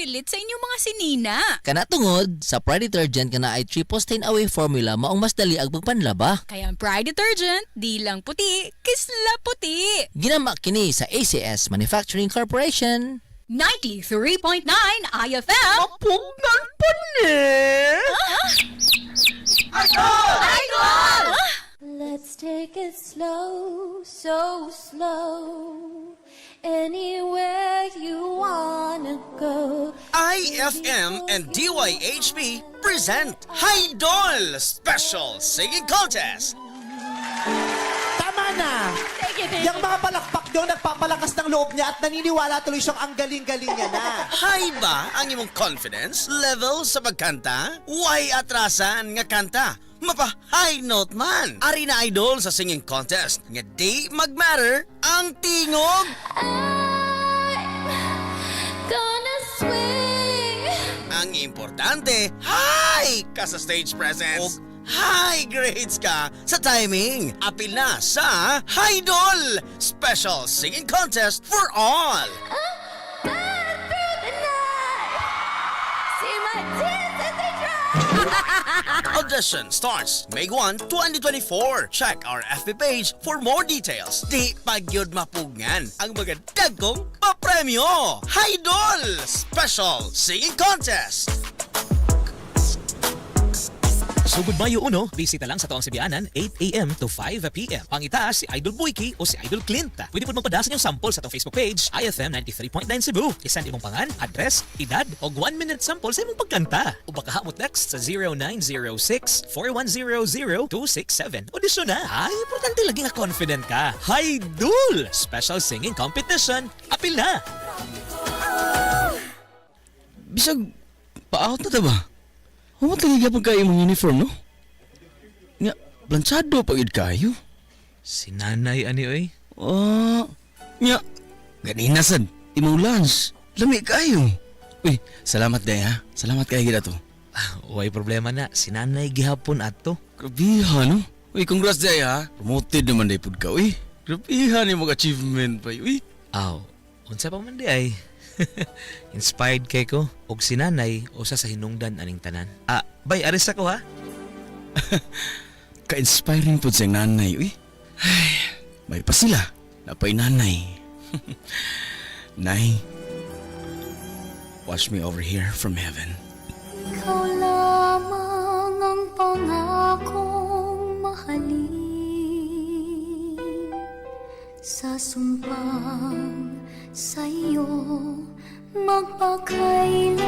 pilit sa inyong mga sinina. Kana tungod, sa Pride detergent kana ay triple stain away formula maong mas dali ang pagpanlaba. Kaya ang Pride detergent, di lang puti, kisla puti. Ginama kini sa ACS Manufacturing Corporation. 93.9 IFM. Pugnan pa ni! Idol! Let's take it slow, so slow. Anywhere you wanna go. IFM and DYHP present Idol Special Singing Contest. Tama na! Yung mga palakpak doon, nagpapalakas ng loob niya at naniniwala tuloy siyang ang galing-galing niya na. High ba ang imong confidence level sa pagkanta? Why atrasan nga kanta? Mapa-high note man. Ari na idol sa singing contest. Nga di mag-matter ang tingog. Gonna swing. Ang importante, high ka sa stage presence. O high grades ka sa timing. Apil na sa Idol Special Singing Contest for All. Burn through the night. See my tears as they dry. Audition starts May 1, 2024. Check our FB page for more details. Di pagyod mapugngan ang mga dagkong papremyo. Idol Special Singing Contest. Sugod Mayo 1, bisita lang sa Toang Sibianan, 8 a.m. to 5 p.m. Pangita si Idol Boyki o si Idol Clint. Pwede po magpadasan yung sample sa itong Facebook page, IFM 93.9 Cebu. Isend imong pangan, address, edad, o 1-minute sample sa imong pagkanta. O baka mo text sa 0906-4100-267. Audition na! Ay, importante lagi nga confident ka. Idol! Special Singing Competition. Apil na! Bisag, pa-out na ta ba? Huwag talaga pag kayo mong uniform, no? Nga, planchado pagid kayo. Si nanay ani oy. Nga, ganina sad, imong lunch. Lami kayo. Uy, salamat day ha. Salamat kayo gila to. Way problema na, si nanay gihapon ato. Grabiha, no? Uy, congrats day ha. Promoted naman day pud ka, uy. Grabiha ni mga achievement pa, uy. Aw, unsa pa man di ay. Inspired kay ko og si nanay usa sa hinungdan aning tanan. Bay aris ako ha. Ka-inspiring po siyang nanay, uy. Ay, may pa sila. Napay nanay. Nay, watch me over here from heaven. Ikaw lamang ang pangakong mahalin. Sa sumpang sa'yo magpakailan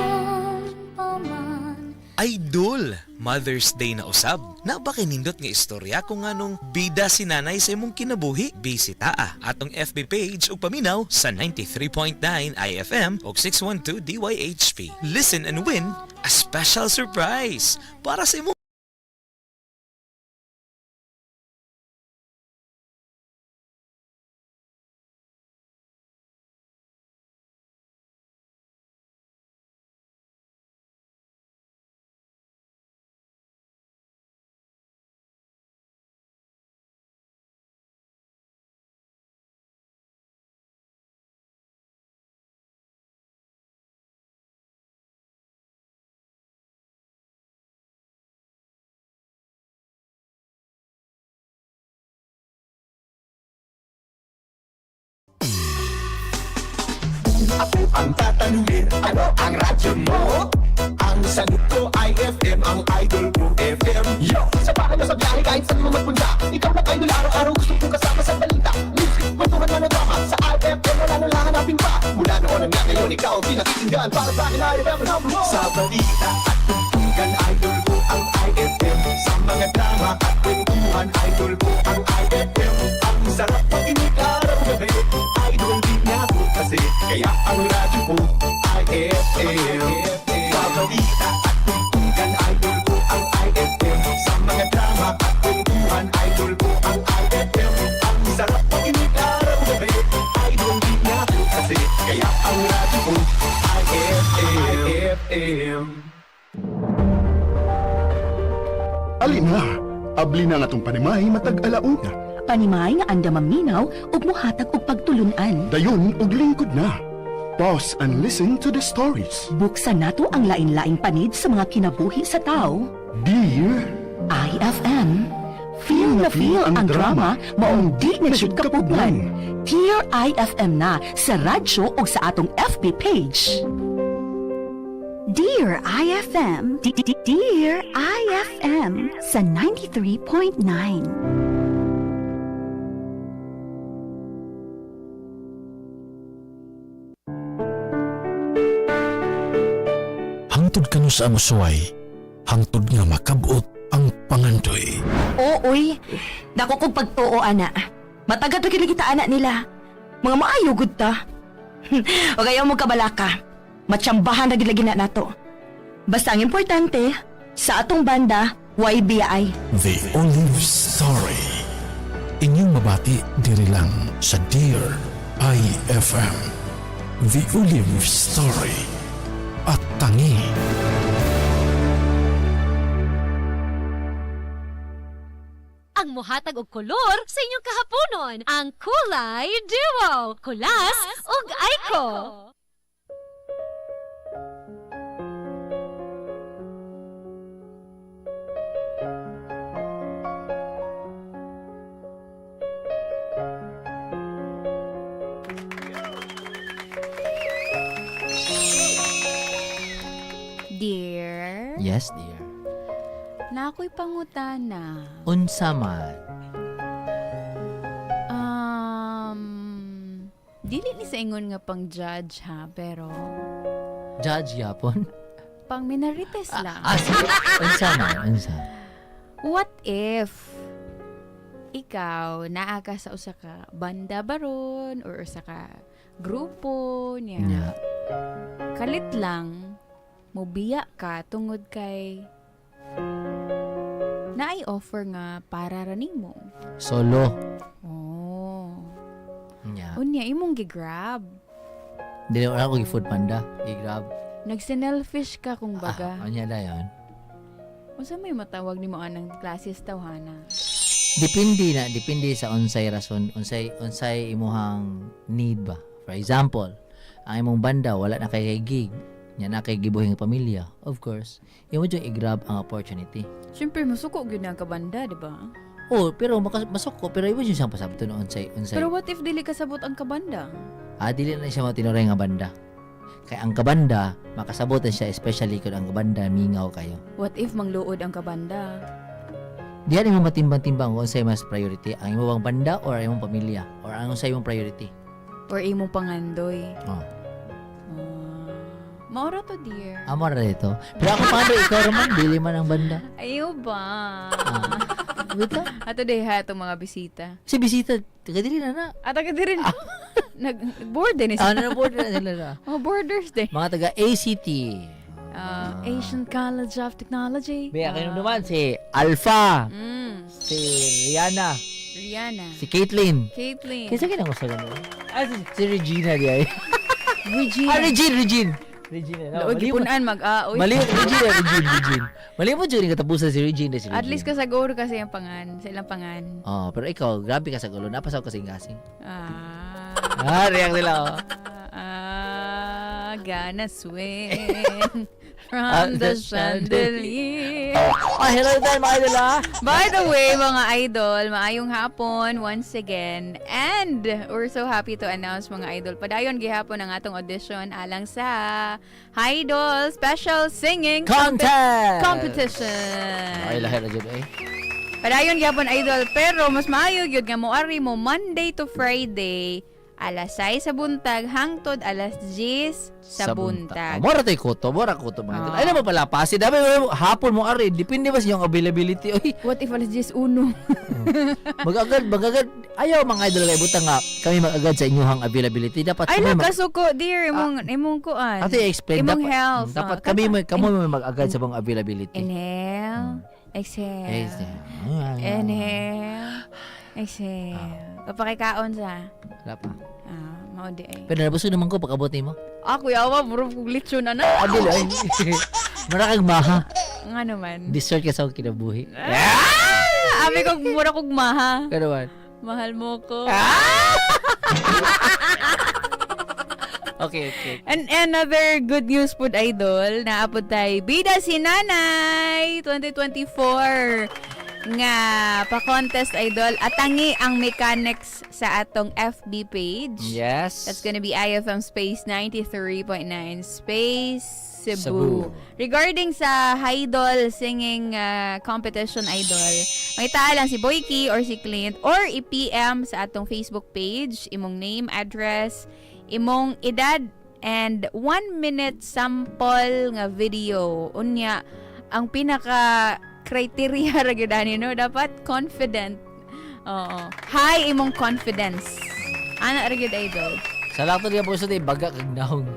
pa man. Idol, Mother's Day na usab. Na ba kinindot nga istorya kung anong bida si nanay sa imong kinabuhi? Bisita atong FB page ug paminaw sa 93.9 IFM ug 612 DYHP. Listen and win a special surprise para sa imong Ako ang tatanungin, ano ang radyo mo? Ang sagot ko ay FM, ang idol ko FM. Yo! Sa bahay na sa biyahe, kahit saan mo magpunta, ikaw na idol, araw-araw gusto kong kasama sa balita. Music, kwentuhan, manodrama, sa IFM wala nang hahanapin pa. Mula noon hanggang ngayon, ikaw ang pinakikinggan. Para sa akin, IFM number 1. Sa balita at tungtungan, idol ko ang IFM. Sa mga drama at kwentuhan, idol ko ang IFM. Ang sarap pakinig araw-gabi, idol din niya po kasi. Kaya ang radyo ko ay IFM. Sa balita at tungtungan, idol ko ang IFM. Sa mga drama at kwentuhan, idol ko ang IFM. Ang sarap pakinig araw-gabi, idol din niya po kasi. Kaya ang radyo ko ay IFM. Alin na, abli na nga tong panimay matag alauna. Panimay nga anda maminaw ug mohatag og pagtulunan. Dayon og lingkod na. Pause and listen to the stories. Buksan nato ang lain-laing panid sa mga kinabuhi sa tao. Dear IFM. Feel na feel ang drama maong di na jud kapugnan. Dear IFM na sa radyo o sa atong FB page. Dear IFM. Dear IFM sa 93.9. Hangtod ka no sa amusuway, hangtod nga makabot ang pangandoy. Ooy, dako kong pagtuo, ana. Matagat na kinakita anak nila. Mga maayo gud ta. O ayaw mo kabalaka. Matsambahan na gilagi na nato. Basta ang importante, sa atong banda, YBI. The Olive Story. Inyong mabati diri lang sa Dear IFM. The Olive Story. At tangi. Ang mohatag og kolor sa inyong kahaponon, ang Kulay Duo, Kulas ug Aiko. Dear, Yes, dear. na ako'y pangutana. Unsa man? Dili ni sa ingon nga pang judge ha, pero Judge yapon? pang minorites lang. Sige. Unsa man? Unsa? What if ikaw naa ka sa usa ka banda baron or usa ka grupo niya. Nya. Kalit lang mobiya ka tungod kay naay offer nga para ra nimo. Solo. Oh. Nya. Unya imong gigrab. Dili wala ko gi-food panda. I-grab. Nagsinelfish ka kung baga. Anya dayon. Unsa may matawag nimo anang klases tawhana? Depende sa unsay rason, unsay imuhang need ba. For example, ang imong banda wala na kay gig, nya na kay gibuhing pamilya. Of course, imo jud i-grab ang opportunity. Siyempre masuko gyud ang kabanda, di ba? Oh, pero masok ko, pero imo jud siyang pasabton unsay. Pero what if dili kasabot ang kabanda? Dili na siya matinuray nga banda. Kay ang kabanda, makasabotan siya especially kung ang kabanda mingaw kayo. What if mangluod ang kabanda? Diyan imo matimbang-timbang kung unsay mas priority, ang imong banda or ang imong pamilya or ang unsay imong priority. Or imong pangandoy? Oh. Maura to, dear. Amo ra dito. Pero ako paano ikaw raman dili man ang banda. Ayaw ba? Bita? Ato day ha itong mga bisita. Si bisita, taga dili na na. At taga din. Nag-board din isa. Na board na sila na. Mga borders din. Mga taga ACT. Asian College of Technology. May kayo naman si Alpha, si Rihanna, si Caitlyn. Kinsa kinang gusto ganun? Si Regina di ay. Regine. No, Lood gipunan mag-aoy. Mali Regine. Mali mo dyan katapusan si Regine. At least kasaguro kasi ang pangan. Sa ilang pangan. Oh, pero ikaw, grabe ka sa gulo. Napasaw kasing-kasing. React nila, oh. Gonna swing from the chandelier. Hello din mga idol, ha? By the way, mga idol, maayong hapon once again. And we're so happy to announce, mga idol, padayon gihapon ang atong audition alang sa Idol Special Singing Competition. Ay, lahir na dyan, eh. Padayon gihapon, idol, pero mas maayo yun nga moari mo Monday to Friday, alas 6 sa buntag hangtod alas 10 sa buntag. Mora tayo kuto mga idol. Ay naman pala, pasi. Dami hapon mo ari. Depende ba sa iyong availability. Oy. What if alas 10 uno? Magagad. Ayaw mga idol kay butang nga. Kami magagad sa inyong availability. Dapat Ay, nakasuko, dear. Imong kuan. Ate, explain. Imong health. Dapat kami mo mag-agad sa mga availability. Inhale. Exhale. Inhale. Exhale. Papakikaon sa. Wala pa. Maudi ay. Pero nabusog naman ko pag-abot mo. Ako yawa, bro, kung lechon na. Adil ay. Marakang maha. Nga naman. Dessert ka sa akong kinabuhi. Abi kong mura kong maha. Kaya naman. Mahal mo ko. Okay. And another good news po, idol, naapod tayo. Bida si Nanay 2024 nga pa-contest, idol. Atangi ang mechanics sa atong FB page. Yes. That's gonna be IFM Space 93.9 Space Cebu. Cebu. Regarding sa Idol singing competition, idol, may lang si Boyki or si Clint or i-PM sa atong Facebook page, imong name, address, imong edad, and 1 minute sample nga video. Unya, ang pinaka criteria ra gyud ani, no, dapat confident. Oo. High imong confidence. Ana ra gyud, idol. Sa lahat niya po sa baga kag naong.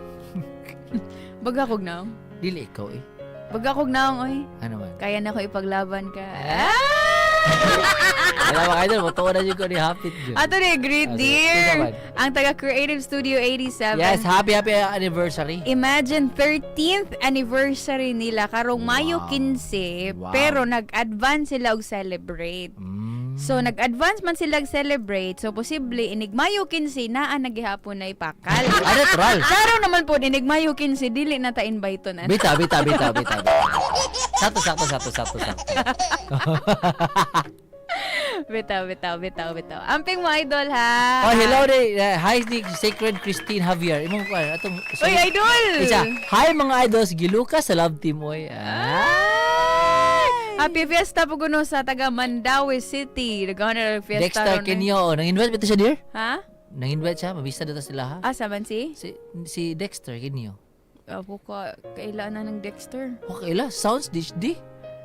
Baga kog naong. Dili ikaw eh. Baga kog naong, oy. Ano man? Kaya na ko ipaglaban ka. Alam mo kayo, matuwa na ko ni Hapit dyan. Ato ni Great Okay, Dear, ito naman. ang taga Creative Studio 87. Yes, happy anniversary. Imagine 13th anniversary nila karong Mayo 15, Wow. pero nag-advance sila og celebrate. So nag-advance man sila celebrate, so posible inig Mayo 15 naa nagihapon na ipakal. Natural. Klaro naman po inig Mayo 15 dili na ta invite to na. Bita. Sakto. Bitaw. Amping mo, idol, ha? Oh, hello there. Hi, Sacred Christine Javier. Imong pa atong Uy, idol! Isa. Hi mga idols, giluka sa love team oy. Happy Fiesta po kuno sa taga Mandawi City. Nagawa na ng fiesta. Dexter ron, Kenyo. Nang-invite ba ito siya, dear? Ha? Nang-invite siya. Mabisa dito sila, ha? Ah, saban si? Si Dexter Kenyo. Ako ka, kailan na ng Dexter. Okay la. Sounds di.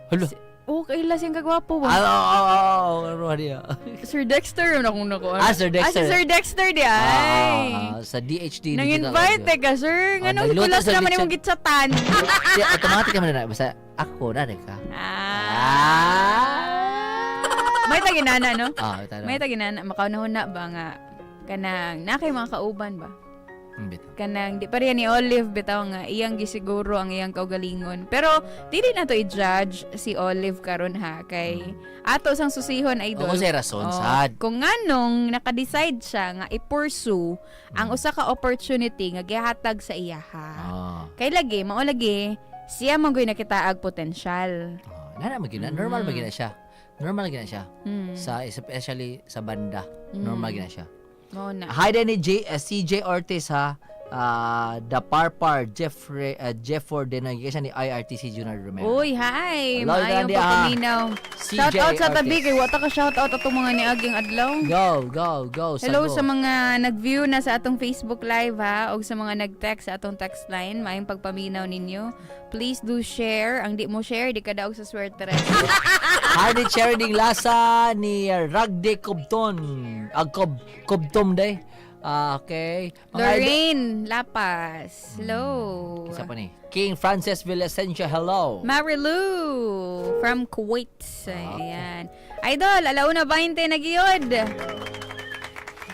Hello. Kailan siyang kagwapo ba? Ano niya? Sir Dexter, yun akong nakuha. Sir Dexter. Si Sir Dexter di ay. Sa DHD. Nang-invite ka, sir. Oh, Ganong nagluto kulas sa naman lechon. yung gitsatan. Automatic naman na. Basta ako na rin ka. May taginana, no? Tara. May taginana. Makaunahon na ba nga? Kanang, na kay mga kauban ba? Kanang di pa rin ni Olive bitaw nga iyang gisiguro ang iyang kaugalingon, pero dili na to i-judge si Olive karon, ha, kay ato sang susihon, idol. Kung sa rason sad. Kung nganong naka-decide siya nga i-pursue ang usa ka opportunity nga gihatag sa iya, ha. Kay lagi mao lagi siya mangoy nakitaag potensyal. Normal magina siya. Especially sa banda. Normal gina siya. Mao na. Hi din ni CJ Ortiz, ha. The Parpar Jefford din siya ni IRTC Junior Romero. Uy, hi! Hello, Maayong Dandy, pagpaminaw. CJ Shout out sa Ortiz. tabi kay wata ka shout out atong mga niaging adlaw. Go. Hello Sago. sa mga nag-view na sa atong Facebook Live, ha, o sa mga nag-text sa atong text line. Maayong pagpaminaw ninyo. Please do share. Ang di mo share, di ka daog sa swerte rin. Hi ni Cherry Ding Lasa ni Ragde Cobton. Cobtom day. Okay. Lorraine Lapas. Hello. Isa pa ni. King Francis Villasencia, hello. Marilu from Kuwait. Ayan. Idol, alauna 20 na giyod.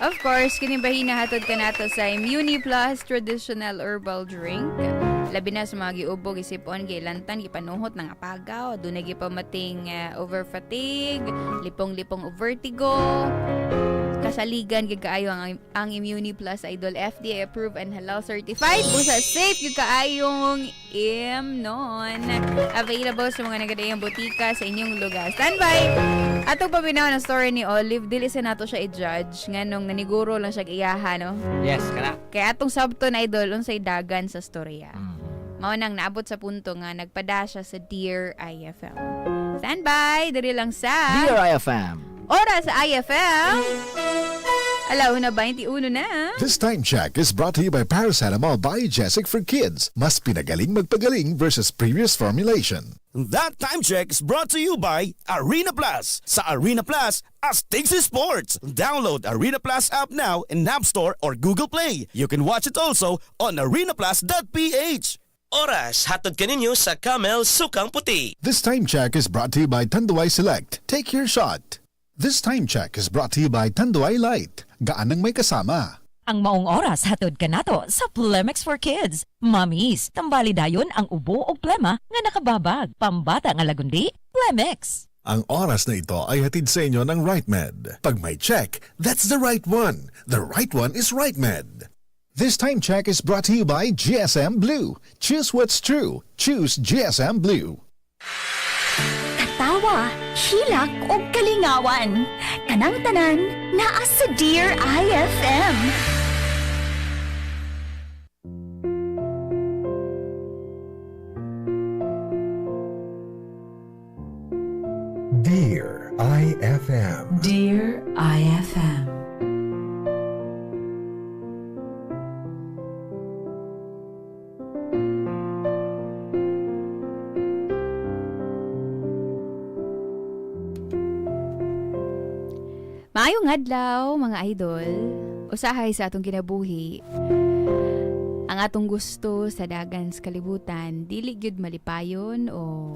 Of course, kinibahin na hatod ka nato sa Immuni Plus Traditional Herbal Drink. Labi na sa mga giubog, isipon, gilantan, gipanuhot ng apagaw, doon na gipamating over fatigue, lipong-lipong o vertigo. Kasaligan gigaayo ang Immuni Plus, idol, FDA approved and halal certified. Busa safe gigaayong non available sa mga nagadayang butika sa inyong lugar. Standby. Atong pabinaw na story ni Olive, dili sa nato siya i-judge nganong naniguro lang siya iyaha, no? Yes, kana. Kaya atong sabton, idol, unsay dagan sa storya. Mao nang naabot sa punto nga nagpada siya sa Dear IFM. Standby, diri lang sa Dear IFM. Oras sa IFM. Alauna 21 na. This time check is brought to you by Paracetamol Biogesic for Kids. Mas pinagaling magpagaling versus previous formulation. That time check is brought to you by Arena Plus. Sa Arena Plus, astig si sports. Download Arena Plus app now in App Store or Google Play. You can watch it also on arenaplus.ph. Oras, hatod ka ninyo sa Camel Sukang Puti. This time check is brought to you by Tanduay Select. Take your shot. This time check is brought to you by Tanduay Light. Gaan ng may kasama. Ang maong oras hatod ka nato sa Plemex for Kids. Mamis, tambali dayon ang ubo o plema nga nakababag. Pambata nga lagundi, Plemex. Ang oras na ito ay hatid sa inyo ng RightMed. Pag may check, that's the right one. The right one is RightMed. This time check is brought to you by GSM Blue. Choose what's true. Choose GSM Blue. Tawa, hilak o kalingawan. Kanang tanan, naa sa Dear IFM. Dear IFM. Dear IFM. Maayong adlaw, mga idol. Usahay sa atong kinabuhi. Ang atong gusto sa dagan sa kalibutan, dili gyud malipayon o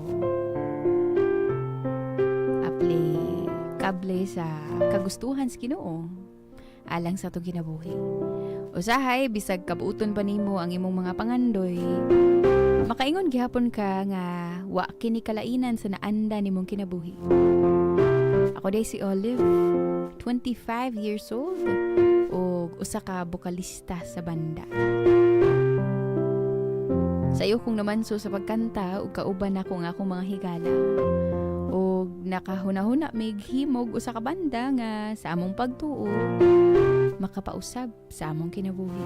kable sa kagustuhan sa Ginoo alang sa atong kinabuhi. Usahay bisag kabuuton pa nimo ang imong mga pangandoy, makaingon gihapon ka nga wa kini kalainan sa naanda nimong kinabuhi. Ako day si Olive, 25 years old, o usa ka bokalista sa banda. Sayo kung naman sa pagkanta ug kauban ako nga akong mga higala. O nakahuna-huna may himog usa ka banda nga sa among pagtuo makapausab sa among kinabuhi.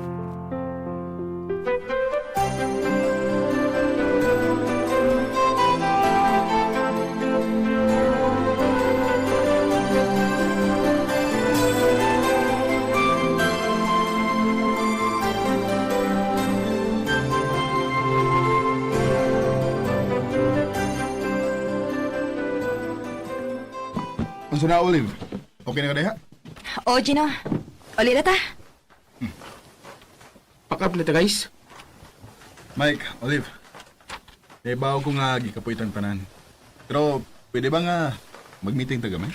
Ang na, Olive. Okay na ka daya? O, Gino. Uli na ta. Pakap na ta guys. Mike, Olive. Ibaw ko nga gikapuitan tanan. Pero pwede ba nga mag-meeting ta gamay?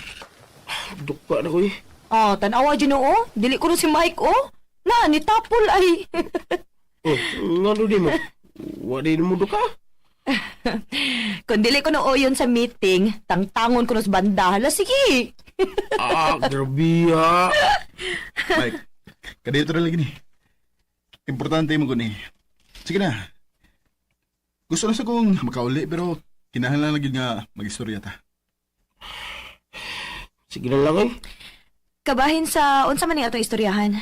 Dukpa na ko eh. Oh, tanawa, Gino, oh. Dili ko na si Mike, oh. Na, ni Tapol, ay. Oh, nga di mo. Wadi mo duka. Kung dili ko na oyon sa meeting, tangtangon ko na sa banda. Hala, sige. Grabe ha. Mike, kadito na lagi ni. Importante mo ko ni. Sige na. Gusto na sa kong makauli pero kinahanglan lagi nga mag-istorya ta. Sige na lang eh. Kabahin sa unsa man ni atong istoryahan.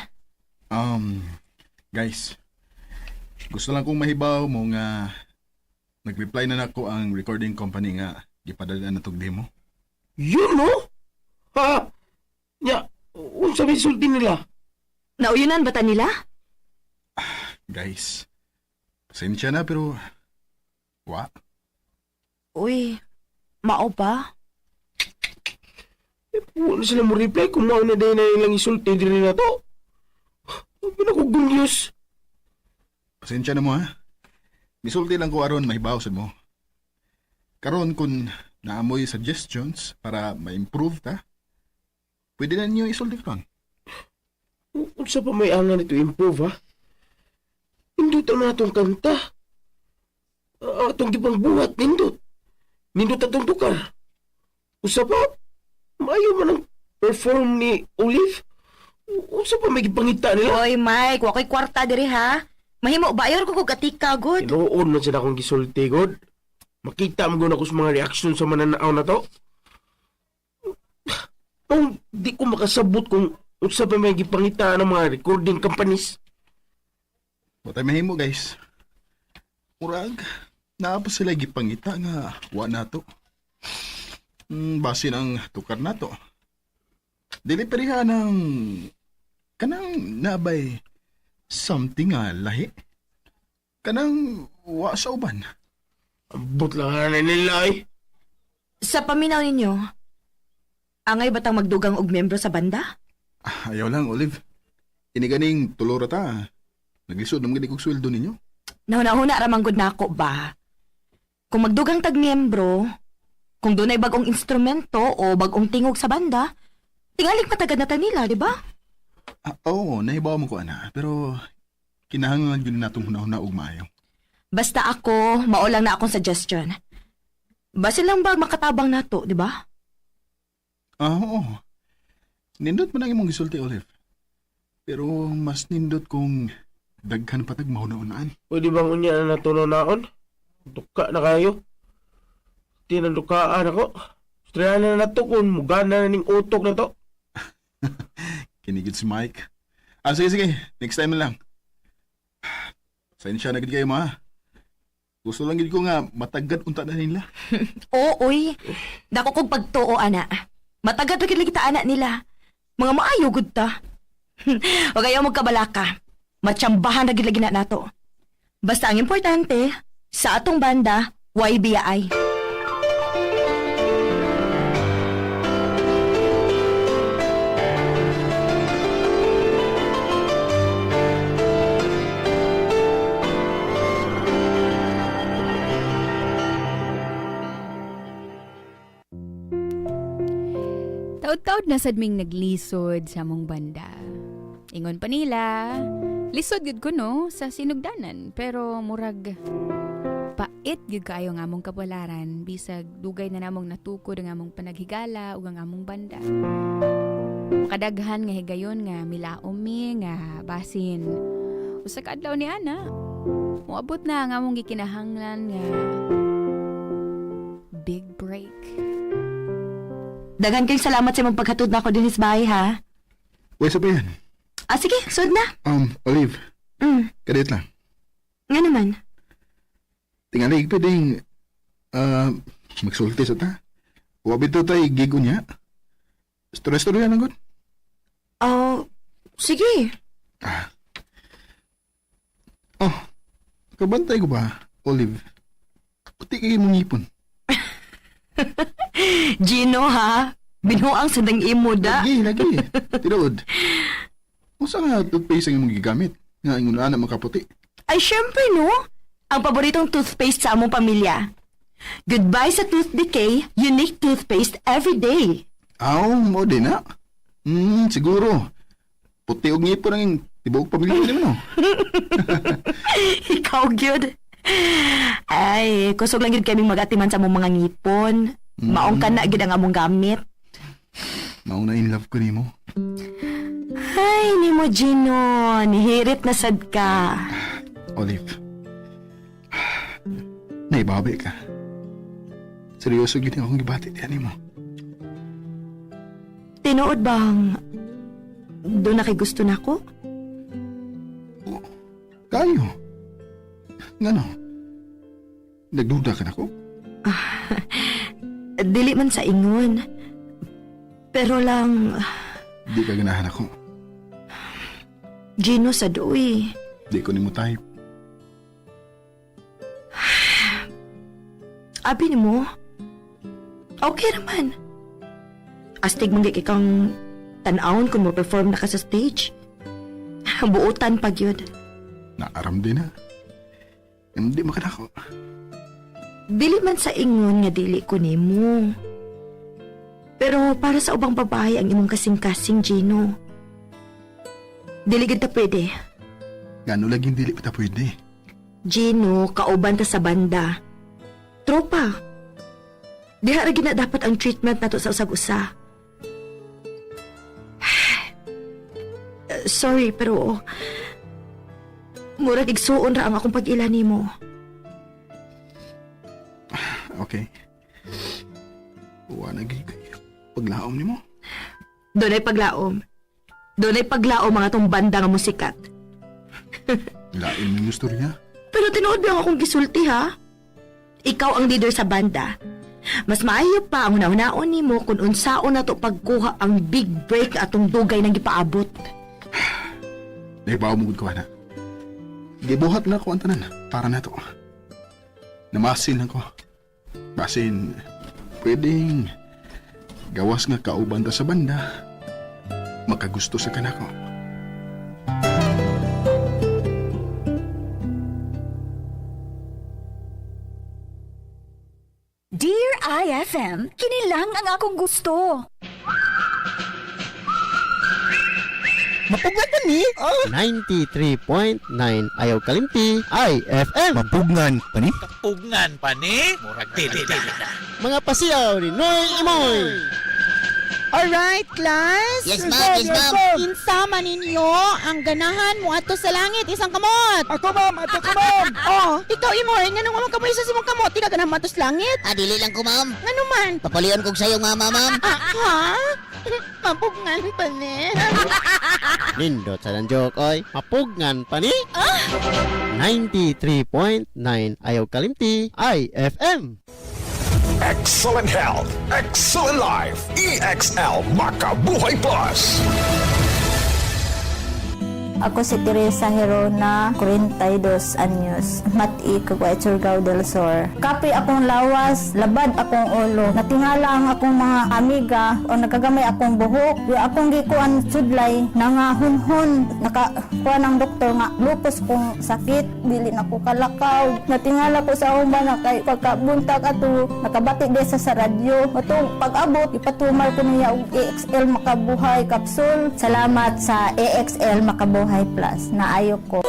Guys. Gusto lang kong mahibaw mo nga nag-reply na nako ang recording company nga gipadala na tong demo. Yun no? Ha? Ya, unsa may sulti nila? Nauyunan ba ta nila? Guys. Pasensya na pero wa. Uy, mao ba? Wala sila mo reply kung mao na dahil na nilang isulti din na to. Pinakugunyos. Pasensya na mo ha. Misulti lang ko aron mahibaw sad mo. Karon kung naamoy suggestions para ma-improve ta, pwede na niyo isulti karon. Unsa pa may angan ito improve ha? Nindot ang natong kanta. Atong gipangbuhat, nindot. Nindot atong tukar. Usa pa, maayo man ang perform ni Olive. Usa pa may gipangita nila. Oy, Mike, wa ko'y kwarta diri ha. Mahimo bayor ko katika, good. Tinuod na sila akong gisulti, God. Makita mo guna ko sa mga reaksyon sa mananaaw na to. Di ko makasabot kung unsa pa may gipangita ng mga recording companies. Wa tay mahimo guys. Murag naa pa sila gipangita nga wa nato. Basin ang tukar nato. Dili periha ng kanang nabay something nga lahi. Kanang wa sa uban. Ambot lang na nila eh. Sa paminaw ninyo, angay batang magdugang og membro sa banda? Ayaw lang, Olive. Iniganing tulora ta. Naglisod naman kong sweldo ninyo. Nahuna-huna ramanggod na ako ba? Kung magdugang tag-miyembro, kung doon ay bagong instrumento o bagong tingog sa banda, tingaling patagad na ta nila, di ba? Oo, nahibaw mo ko ana. Pero kinahanglan yun natong hunahuna og maayo. Basta ako, maulang na akong suggestion. Basin lang ba makatabang nato, di ba? Oo. Nindot man ang imong gisulti, Olive. Pero mas nindot kung daghan patag mahuna-unaan. Pwede bang unya na natunaon? Duka na kayo. Tinadukaan ako. Strana na to kung mugana na ning utok na to. Kinigid si Mike. Sige. Next time na lang. Sensya na gid kayo, ma. Gusto lang gid ko nga matagad unta na nila. Ooy. Dako kong pagtuo, ana. Matagad ra kita anak nila. Mga maayo gud ta. Huwag ayaw magkabalaka. Matsambahan ra gid lagi na nato. Basta ang importante, sa atong banda, YBI. Taod-taod na sadming naglisod sa among banda. Ingon pa nila, lisod gud ko no sa sinugdanan, pero murag pait gud kaayo nga among kapalaran bisag dugay na namong natukod ang among panaghigala ug ang among banda. Makadaghan nga higayon nga milaom mi nga basin. Usa ka adlaw ni ana, moabot na ang among gikinahanglan nga big break. Daghan kayong salamat sa imong paghatod na ako din sa bahay, ha? Uy, pa yan. Sige, sud na. Olive, kadit lang. Nga naman. Tingali, pwedeng magsulti sa ta. Wabit to tayo gigo niya. Story-story yan, agad. Sige. Kabantay ko ba, Olive? Puti kayo mong ipon. Gino, ha? Binuang sa dang imo da. Lagi. Tirood. Kung saan nga toothpaste ang imong gigamit? Nga ingon na makaputi. Ay, syempre, no? Ang paboritong toothpaste sa among pamilya. Goodbye sa tooth decay, unique toothpaste every day. Mo din na. Siguro. Puti og ngipon ang tibuok pamilya din no. Ikaw, gyud. Ay, kusog lang gyud kaming magatiman sa among mga ngipon. Maong ka na gyud ang among gamit. Maong na in love ko nimo. Ay, nimo Gino, nihirit na sad ka. Olive. Naibabi ka. Seryoso gini akong gibati diyan nimo. Tinuod bang doon na kay gusto na ko? Kayo. Ngano? Nagduda ka na ko? Dili man sa ingon. Pero lang, Di ka ganahan ako. Gino sa doy. Di ko nimo type. Abi mo, okay naman. Astig mong ikang tanawon kung mo perform na ka sa stage. Buutan pag yun. Naaram din na. Hindi makanako. Dili man sa ingon nga dili ko nimo. Pero para sa ubang babae ang imong kasing-kasing, Gino. Dili gid ta pwede. Ngano laging dili pa ta pwede. Gino, kauban ta sa banda. Tropa. Diha ra gid na dapat ang treatment nato sa usag-usa. Sorry, pero murag igsuon ra ang akong pag-ila nimo. Okay. Wa na gid paglaom nimo. Dunay paglaom. Dunay paglaom mga tong banda nga musikat. Lain mo yung storya. Pero tinuod lang akong gisulti, ha? Ikaw ang leader sa banda. Mas maayo pa ang hunahunaon nimo kung unsaon na to pagkuha ang big break atong dugay nang gipaabot. Naibaw mo gud ko na. Gibuhat na ko ang tanan para na to. Namasin lang ko. Basin, pwedeng gawas nga kauban ta sa banda. Makagusto sa kanako. Dear IFM, kinilang ang akong gusto. Mapugnan pa ni? 93.9 ayaw kalimti IFM. Mapugnan pa ni? Pugnan pa ni? Murag dili na. Mga pasiyaw ni Noy Imoy. Alright, class? Yes, ma'am. Yes, ma'am. Insama ninyo ang ganahan mo ato sa langit, isang kamot. Ako, ma'am. Oh, ikaw imoy, nga nung kamot sa simong kamot, di ka ganahan mo ato sa langit? Dili lang ko, ma'am. Nga naman? Papalian kong sayong mama, ma'am. Ha? Mapugngan pa ni. Nindot sa ng joke, oy. Mapugnan pa ni? 93.9 Ayaw Kalimti, IFM. Excellent health, excellent life. EXL Makabuhay Plus. Ako si Teresa Herona, 42 anyos, mati kagway Surigao del Sur. Kapi akong lawas, labad akong ulo. Natingala ang akong mga amiga o nakagamay akong buhok. Yung akong gikuan sudlay, nangahunhon. Nakakuha ng doktor nga, lupus kong sakit, dili na ko kalakaw. Natingala ko sa akong bana kay pagkabuntag ato, nakabati desa sa radyo. Matong pag-abot, ipatumar ko niya og EXL Makabuhay Capsule. Salamat sa EXL Makabuhay Plus. Naayo ko.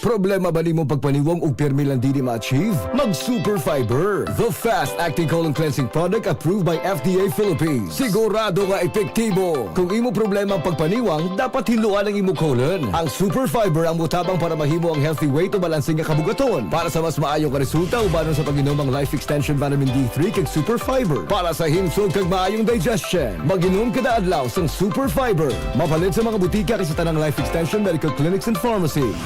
Problema ba ni mo pagpaniwang og pirmi lang di ma-achieve? Mag Super Fiber, the fast-acting colon cleansing product approved by FDA Philippines. Sigurado nga epektibo. Kung imo problema ang pagpaniwang, dapat hiluan ang imo colon. Ang Super Fiber ang mutabang para mahimo ang healthy weight o balansing nga kabugaton. Para sa mas maayo ka resulta, ubanon sa pag-inom ang Life Extension Vitamin D3 kag Super Fiber. Para sa himsog kag maayong digestion, mag-inom kada adlaw sang Super Fiber. Mapalit sa mga butika kay sa tanang Life Extension Medical Clinics and Pharmacies.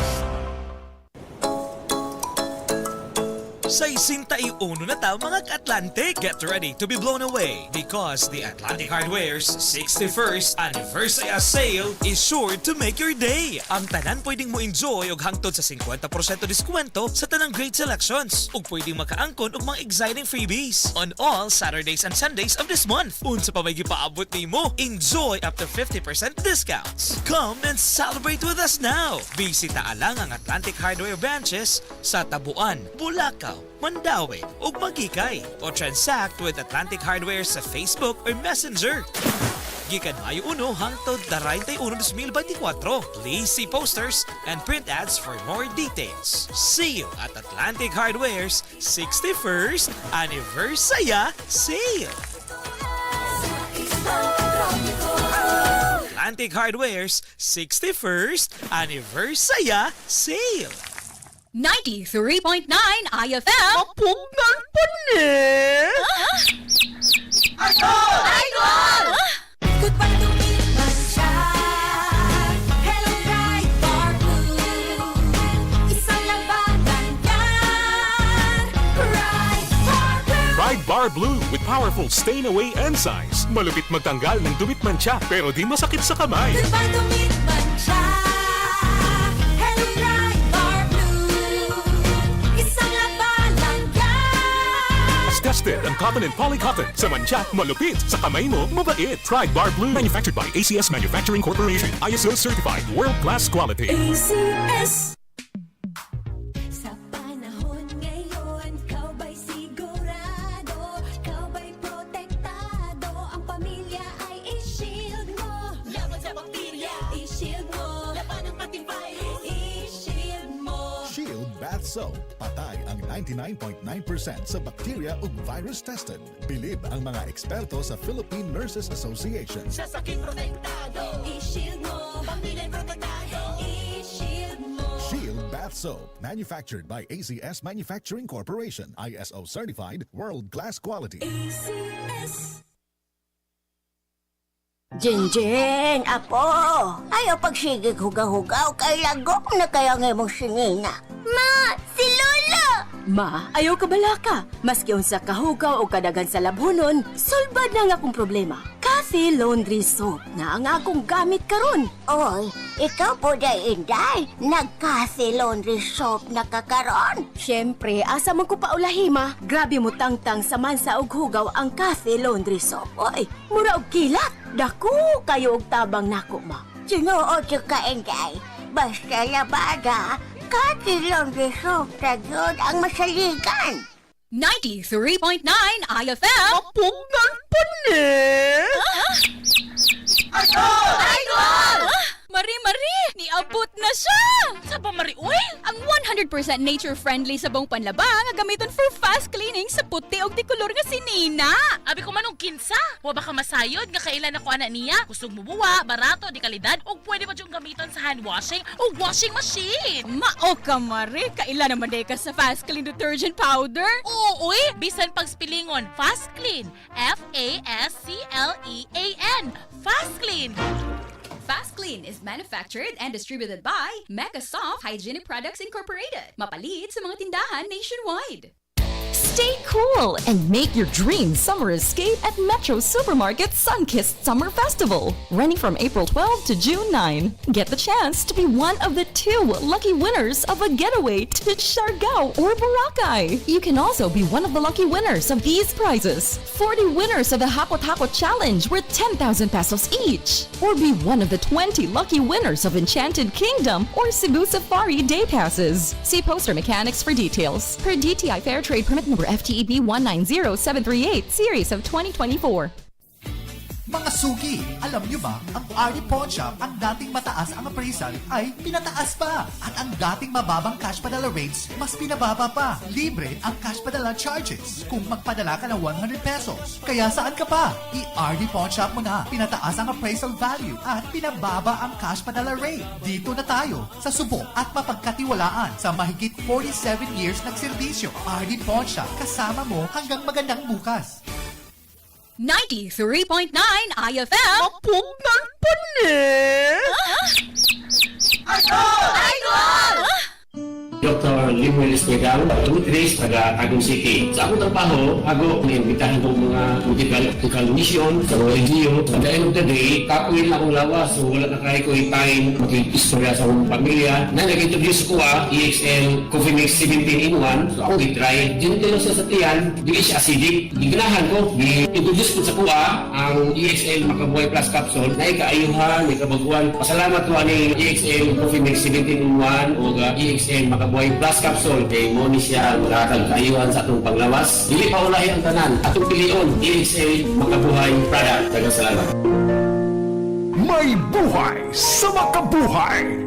Sa isintaiuno na ta mga ka-Atlantic, get ready to be blown away because the Atlantic Hardware's 61st Anniversary Sale is sure to make your day. Ang tanan pwedeng mo enjoy og hangtod sa 50% diskwento sa tanang great selections ug pwedeng makaangkon og mga exciting freebies on all Saturdays and Sundays of this month. Unsa pa may gipaabot nimo? Enjoy up to 50% discounts. Come and celebrate with us now. Bisita alang ang Atlantic Hardware branches sa Tabuan, Bulacau, Mandaue ug Magikay o transact with Atlantic Hardware sa Facebook or Messenger. Gikan Mayo 1 hangtod 31 2024. Please see posters and print ads for more details. See you at Atlantic Hardware's 61st Anniversary Sale. Atlantic Hardware's 61st Anniversary Sale. 93.9 IFM. Mapugngan pa ni. Idol! Goodbye to me, Mancha. Hello, bright bar blue. Isang labanan yan. Bright bar blue. Bright Bar Blue with powerful stain-away enzymes. Malupit magtanggal ng dumit mancha pero di masakit sa kamay. Goodbye to me, Mancha. Hello, bright bar blue. Isang labanan yan. As tested ang cotton and polycotton. Sa mancha, malupit. Sa kamay mo, mabait. Bright Bar Blue. Manufactured by ACS Manufacturing Corporation. ISO certified. World-class quality. ACS. Sa panahon ngayon, kau ba'y sigurado? Kau ba'y protektado? Ang pamilya ay i-shield mo. Laban sa bakterya, i-shield mo. Laban ng pating virus, i-shield mo. Shield Bath Soap. Patay ang 99.9% sa bacteria ug virus tested. Bilib ang mga eksperto sa Philippine Nurses Association. Sa sakit protektado, i-shield mo. Pamilya'y protektado, i-shield mo. Shield Bath Soap. Manufactured by ACS Manufacturing Corporation. ISO certified. World-class quality. ACS. Jinjin, apo! Ayaw pagsigig hugaw-hugaw kay lagok na kaya nga mong singina. Ma, si Lola! Ma, ayaw ka balaka. Maski unsa kahugaw o kadagan sa labhonon, sulbad na nga akong problema. Cathy Laundry Soap na ang akong gamit karon. Oy, ikaw po day inday, nag-Cathy Laundry Soap na kakaron. Siyempre, asa man ko paulahima, grabe mo tangtang sa mansa og hugaw ang Cathy Laundry Soap. Oy, mura og kilat. Daku kayo og tabang nako, ma. Sinuod yung ka-inday, basta labada, Cathy Laundry Soap na yun ang masaligan. 93.9 IFM. Mapugngan pa ni. Idol! Marie! Ni Niabot na siya! Sa pamariuy! Ang 100% nature-friendly sabong panlaba nga gamiton for fast cleaning sa puti og dikolor nga si Nina. Abi ko manong kinsa. Wa ba ka masayod nga kailan ako ana niya? Kusog mo buwa, barato, di kalidad, o pwede ba diyong gamiton sa hand washing o washing machine? Mao ka, Mari. Kaila naman day ka sa fast clean detergent powder. Oo, uy! Bisan pag spilingon, Fast Clean. F-A-S-C-L-E-A-N. Fast Clean. Fast Clean is manufactured and distributed by Mecasoft Hygienic Products Incorporated. Mapalit sa mga tindahan nationwide. Stay cool and make your dream summer escape at Metro Supermarket Sunkissed Summer Festival, running from April 12 to June 9. Get the chance to be one of the 2 lucky winners of a getaway to Siargao or Boracay. You can also be one of the lucky winners of these prizes. 40 winners of the Hapot Hapot Challenge worth 10,000 pesos each. Or be one of the 20 lucky winners of Enchanted Kingdom or Cebu Safari Day Passes. See poster mechanics for details. Per DTI Fair Trade Permit Number FTEB 190738, Series of 2024. Mga sugi, alam nyo ba, ang RD Pawn Shop, ang dating mataas ang appraisal ay pinataas pa. At ang dating mababang cash padala rates, mas pinababa pa. Libre ang cash padala charges kung magpadala ka ng 100 pesos. Kaya saan ka pa? I-RD Pawn Shop mo na. Pinataas ang appraisal value at pinababa ang cash padala rate. Dito na tayo sa subok at mapagkatiwalaan sa mahigit 47 years nagserbisyo. RD Pawn Shop, kasama mo hanggang magandang bukas. 93.9 IFM. Mapugnan pa ni! Idol! Dr. Limuel Espegal, 2 days taga Tagum City. Sa akong trabaho, ako niimbitahan ko mga political mission sa mga LGU. At the end of the day, kapuin na akong lawas. So wala na kaya ko time mag-istorya sa akong pamilya. Na nag-introduce ko EXL Coffee Mix 17-in-1. So ako i-try. Dinitilo siya sa tiyan, di siya acidic. Iganahan ko, i-introduce ko sa kuha ang EXL Makabuhay Plus Capsule na ikaayuhan, ikabaguan. Pasalamat ko ani EXL Coffee Mix 17-in-1 o EXL Makabuhay Plus Capsule kay mo ni siya makakagayuhan sa atong panglawas. Dili pa ulahi ang tanan. Atong pilion, EXL Makabuhay Product. Daghang salamat. May buhay sa makabuhay!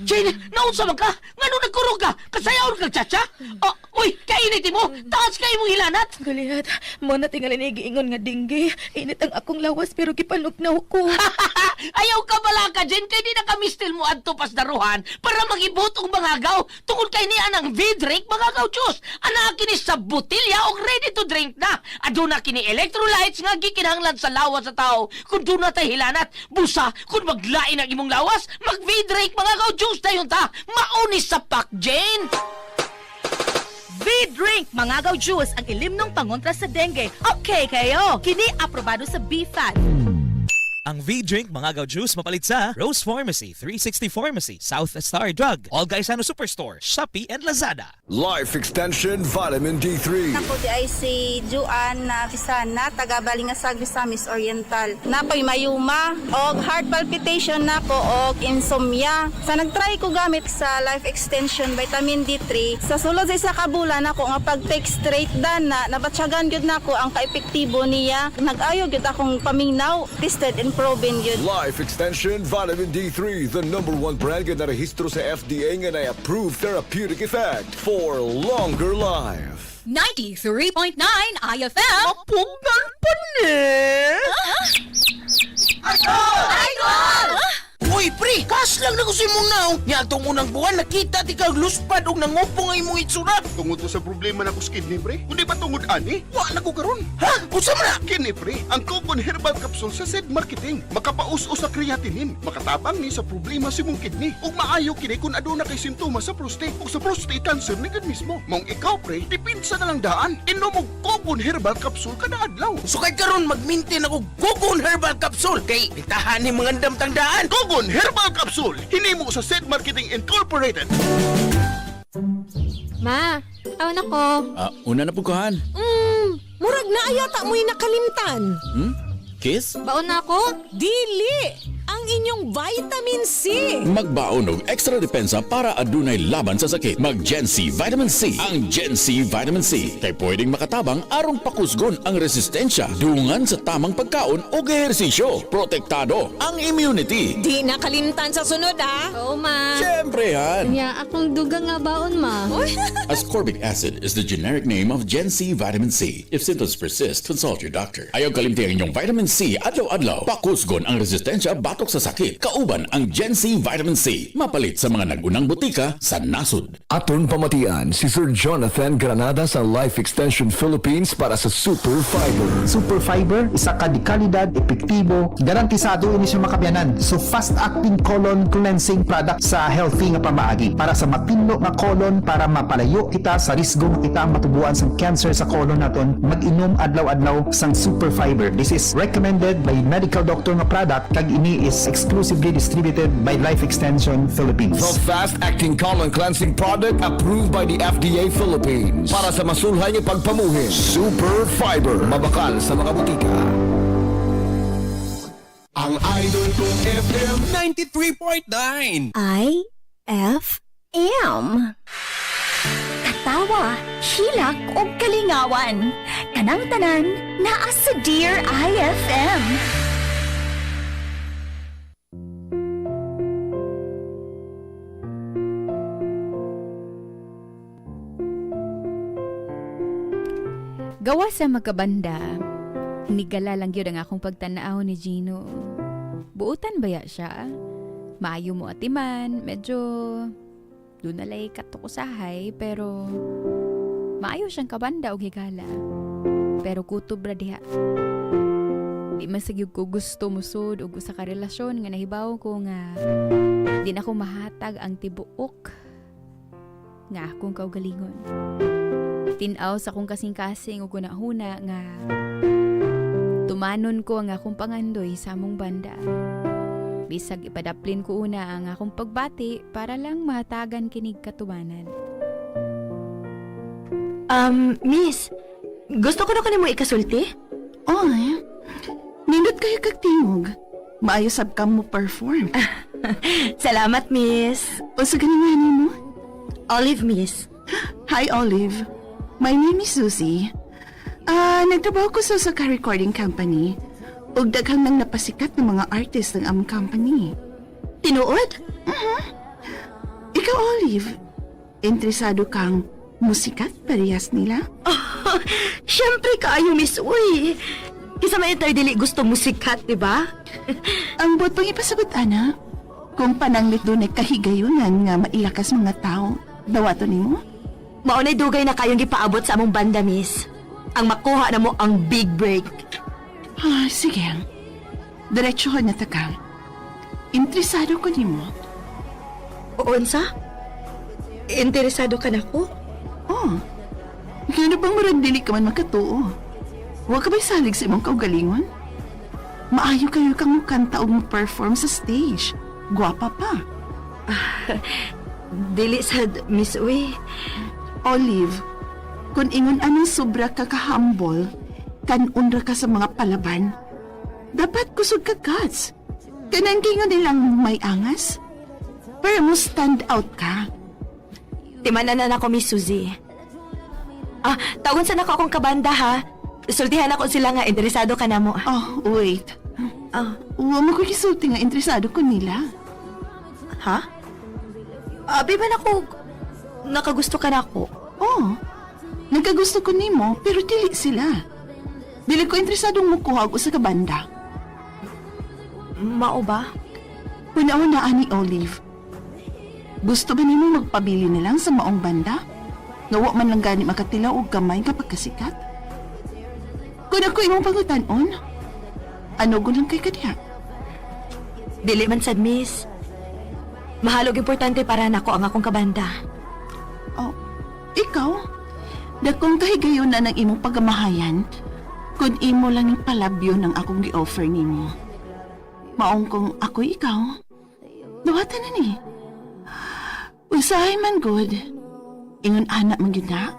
Jane, naunsa man ka? Ngano nagkurog ka? Kasayaw ka, chacha? Uy, kainit mo! Taas kayo mong hilanat! Galihat, mo na tingalin giingon nga dinggi. Init ang akong lawas pero gipanugnaw ko. Ayaw ka bala ka, Jane, kay di na kamistil mo adto pas daruhan para magibot og mangagaw. Tungod kay niya ng V-drink mangagaw juice. Ana kini sa botilya og ready to drink na. Aduna kini electrolytes nga gikinahanglan sa lawas sa tao. Kung doon na tay hilanat, busa, kung maglain ang imong lawas, mag V-drink mangagaw juice dayon ta. Maunis sa pak, Jane. V-Drink, mangagaw juice, ang ilimnong pangontra sa dengue. Okay kayo, kini aprobado sa BFAD. Ang V-Drink Mangagaw Juice mapalit sa Rose Pharmacy, 360 Pharmacy, South Star Drug, All Gaisano Superstore, Shopee, and Lazada. Life Extension Vitamin D3. Ako di ay si Juan na Pisana, taga Balingasag, Misamis Oriental. Napoy mayuma, og heart palpitation nako og insomnia. Sa nagtry ko gamit sa Life Extension Vitamin D3, sa sulod sa isa ka bulan nako nga pag-take straight dan na nabatsyagan gyud nako ang kaepektibo niya. Nag-ayo gyud akong paminaw, tested and proven yun. Life Extension Vitamin D3, the #1 brand nga narehistro sa FDA nga na-approved therapeutic effect for longer life. 93.9 IFM. Mapugnan pa ni! Idol! Uy, pre! Kas lang na ko si mong naong! Nga itong unang buwan, nakita di ka luspad o nangupong ang imong itsurat! Tungod to sa problema na ko sa kidney, pre. Kundi ba tungod ani? Wala ko karon. Ha? Pusa mo na! Kini, pre, ang Cogon Herbal Capsule sa Zed Marketing. Makapaus-o sa creatinine. Makatabang ni sa problema si mong kidney. Ug maayo kini kung aduna kay simptomas sa prostate o sa prostate cancer ni gud mismo. Mong ikaw, pre, dipinsa na lang daan. Inom og Cogon Herbal Capsule kada adlaw. So kay karon mag-maintain ako Cogon Herbal Capsule kay itahan ni mga damtang daan! Cogon Herbal Capsule. Hinimo sa Zed Marketing Incorporated. Ma, awan ako. Una na puguhan. Murag na ayata mo'y nakalimtan. Kiss? Baon na ako? Dili! Ang ang inyong vitamin C. Magbaon og extra depensa para adunay laban sa sakit. Mag Gen C Vitamin C. Ang Gen C Vitamin C kay pwedeng makatabang aron pakusgon ang resistensya dungan sa tamang pagkaon o ehersisyo. Protektado ang immunity. Di nakalimtan sa sunod ah. Oo, ma. Siyempre yan. Nya, akong dugang nga baon, ma. Ascorbic acid is the generic name of Gen C Vitamin C. If symptoms persist, consult your doctor. Ayaw kalimti ang inyong vitamin C adlaw-adlaw. Pakusgon ang resistensya batok sa sakit. Kauban ang Gen C Vitamin C. Mapalit sa mga nagunang butika sa nasod. Aton pamatian si Sir Jonathan Granada sa Life Extension Philippines para sa Super Fiber. Super Fiber, isa ka di kalidad, epektibo, garantisado ini siya makabiyanan. So fast-acting colon cleansing product sa healthy nga pamaagi para sa mapinlo nga colon para mapalayo kita sa risgong kita matubuan sa cancer sa colon naton. Mag-inom adlaw-adlaw sang Super Fiber. This is recommended by medical doctor nga product kag ini is exclusively distributed by Life Extension Philippines. The fast-acting colon cleansing product approved by the FDA Philippines para sa masulhay nga pagpamuhin. Super Fiber, mabakal sa mga butika. Ang Idol kong FM 93.9 IFM. Katawa, hilak o kalingawan. Kanang tanan, naa sa Dear IFM. Gawa sa magkabanda, hinigala lang yun ang akong pagtanaw ni Gino. Buutan baya siya? Maayo mo atiman, medyo doon nalay katukusahay, pero maayo siyang kabanda o higala. Pero kutob ra diha. Di man sagyud ko gusto musod o sa karelasyon nga nahibaw ko nga di na ko mahatag ang tibuok nga akong kaugalingon. Tinaw sa akong kasing-kasing o kunahuna nga tumanon ko ang akong pangandoy sa among banda. Bisag ipadaplin ko una ang akong pagbati para lang mahatagan kinig katubanan. Miss, gusto ko na kanimo ikasulti? Oy, nindot kayo kagtingog. Maayos sab ka mo perform. Salamat, miss. O sa ganinganin mo? Olive, miss. Hi, Olive. My name is Susie. Nagtrabaho ko sa recording company. Ug daghang nang napasikat ng mga artist ng among company. Tinuod? Ikaw, Olive, interesado kang musikat parehas nila? Oh, syempre kaayo, miss. Uy, kisa may dili gusto musikat, di ba? Ang buot pang ipasagot, Ana. Kung pananglit doon ay kahigayunan nga mailakas mga tao, dawato nimo? Maunay dugay na kayong gipaabot sa among banda, miss. Ang makuha na mo ang big break. Sige. Diretsohon na takang. Interesado ko nimo. Unsa? Interesado ka na ko? Oh. Kaya bang marandili ka man makatuo? Huwag ka ba'y salig sa imong kaugalingon? Maayo kayo kang mukanta o perform sa stage. Gwapa pa. Dili sad, Miss Uy. Olive, kung ingon anong sobra ka kahambol, kanunra ka sa mga palaban, dapat kusog ka guts. Kanang gingon nilang may angas. Pero mo stand out ka. Timanan na ako, Miss Suzy. Tawon sa nako akong kabanda, ha? Sultihan ako sila nga, interesado ka na mo. Oh, wait. Huwag mo ko kisulti nga, interesado ko nila. Ha? Abi ba na ako, nakagusto ka na ako? Oh, nagkagusto ko nimo, pero dili sila. Dili ko interesadong mukuha ako sa kabanda. Mao ba? Una-unaan ni Olive. Gusto ba nimo magpabili na lang sa maong banda? Nga wa man lang gani makatilaw og gamay kapag kasikat? Kung ako imong pangutanon, ano gulang kay kadiha? Dili man sad, miss. Mahalog importante para nako ang akong kabanda. Oh, ikaw? Dakong kahigayon na ng imong pagamahayan kung imo lang yung palabyo ng akong gi-offer nimo. Maong kung ako ikaw, dawatan na ni. Usahay man good. Ingon anak man yun na.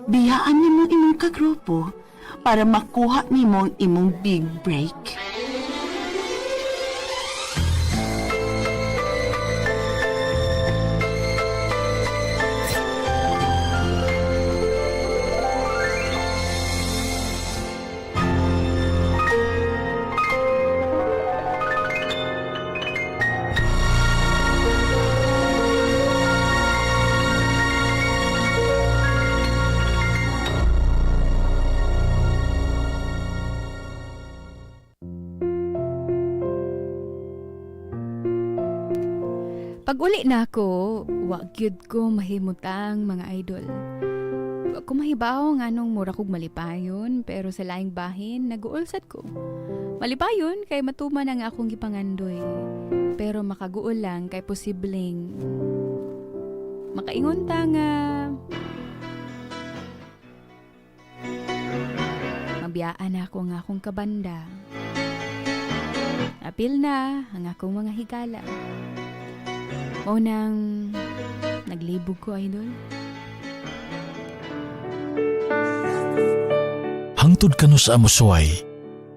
Biyaan nimo imong kagrupo para makuha nimo ang imong big break. Pag uli na ako, wag gyud ko mahimutang mga idol. Wa ko mahibaw nga nung mura kog malipayon, pero sa laing bahin, naguulsat ko. Malipayon kay matuman ang akong gipangandoy. Pero makaguol lang kay posibleng makaingon ta nga mabiyaan ako ang akong kabanda. Apil na ang akong mga higala. O nang naglibog ko, idol. Hangtod ka no sa amusuay,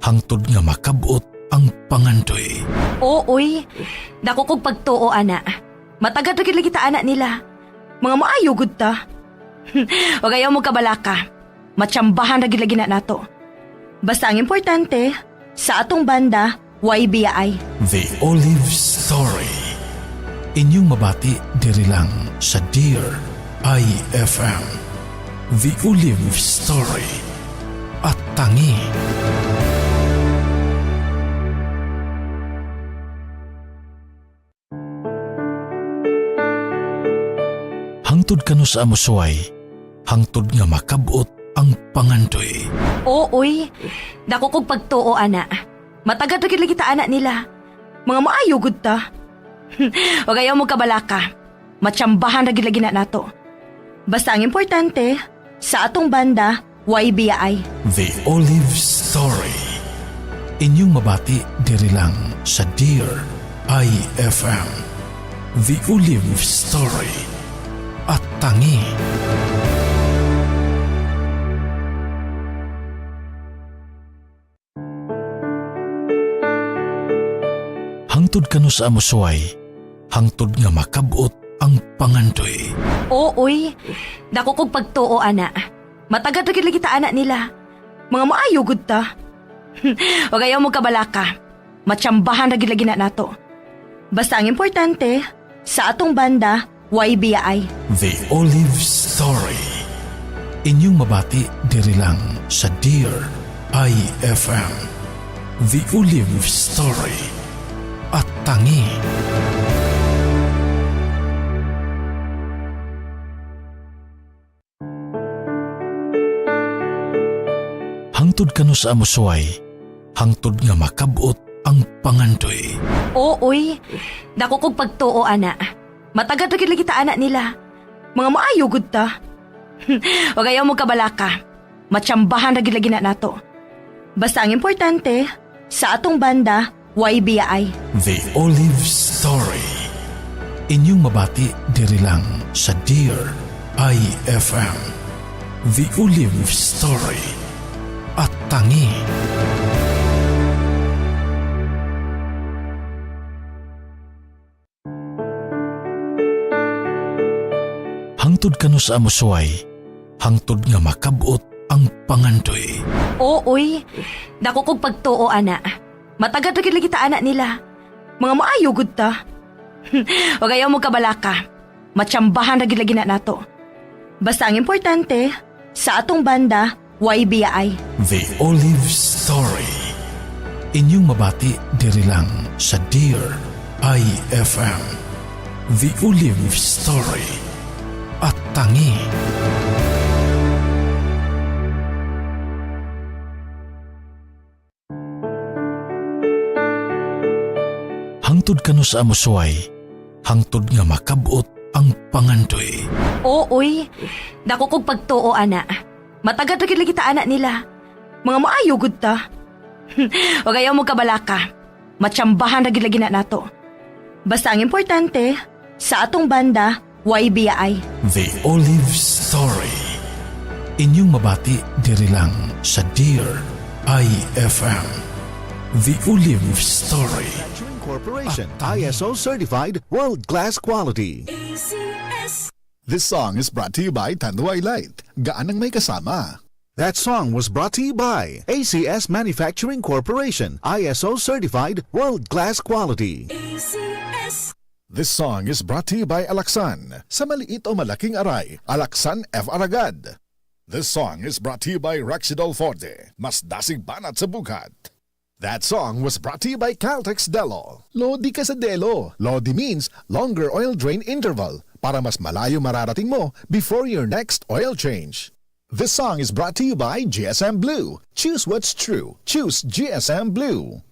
hangtod nga makabot ang pangandoy. Ooy, dako kog pagtuo ana. Matagad ra gid kita anak nila. Mga maayo gud ta. Wag ayaw mo kabalaka. Matsambahan ra gid lagi na nato. Basta ang importante sa atong banda, YBI. The Olive Story. Inyong mabati diri lang sa Dear IFM. The Olive Story. At tangi. Hangtod ka no sa amusuay, hangtod nga makabot ang pangandoy. Ooy, dako kog pagtuo ana. Matagad ra gid lagi ta anak nila. Mga maayo gud ta. Wag ayaw mo kabalaka. Matsambahan ra gid lagi na nato. Basta ang importante sa atong banda, YBI. The Olive Story. Inyong mabati diri lang sa Dear IFM. The Olive Story. At tangi. Hangtod ka no sa amusuay, hangtod nga makabot ang pangandoy. Ooy, dako kog pagtuo ana. Matagad ra gid lagi ta anak nila. Mga maayo gud ta. Wag ayaw mo kabalaka. Matsambahan ra gid lagi na nato. Basta ang importante sa atong banda, YBI. The Olive Story. Inyong mabati diri lang sa Dear IFM. The Olive Story. At tangi. Hangtod ka no sa amusuay, hangtod nga makabot ang pangandoy. Ooy, dako kog pagtuo ana. Matagad ra gid lagi ta anak nila. Mga maayo gud ta. Wag ayaw mo kabalaka. Matsambahan ra gid lagi na nato. Basta ang importante sa atong banda, YBI. The Olive Story. Inyong mabati diri lang sa Dear IFM. The Olive Story. At tangi. Hangtod ka no sa amusuay, hangtod nga makabot ang pangandoy. Ooy, dako kog pagtuo ana. Matagad ra gid lagi ta anak nila. Mga maayo gud ta. Wag ayaw mo kabalaka. Matsambahan ra gid lagi na nato. Basta ang importante sa atong banda, YBI. The Olive Story. Inyong mabati diri lang sa Dear IFM. The Olive Story. At tangi. Hangtod ka no sa amusuay, hangtod nga makabot ang pangandoy. Ooy, dako kog pagtuo ana. Matagad ra gid lagi ta anak nila. Mga maayo gud ta. Wag ayaw mo kabalaka. Matsambahan ra gid lagi na nato. Basta ang importante sa atong banda, YBI. The Olive Story. Inyong mabati diri lang sa Dear IFM. The Olive Story. Corporation, ISO certified world-class quality. This song is brought to you by Tanduay Light. Gaan ang may kasama. That song was brought to you by ACS Manufacturing Corporation, ISO certified world-class quality. This song is brought to you by Alaksan. Sa maliit o malaking aray, Alaksan F. Aragad. This song is brought to you by Raxidol Forte. Mas dasig banat sa bugat. That song was brought to you by Caltex Delo. Lodi ka sa Delo. Lodi means longer oil drain interval para mas malayo mararating mo before your next oil change. This song is brought to you by GSM Blue. Choose what's true. Choose GSM Blue.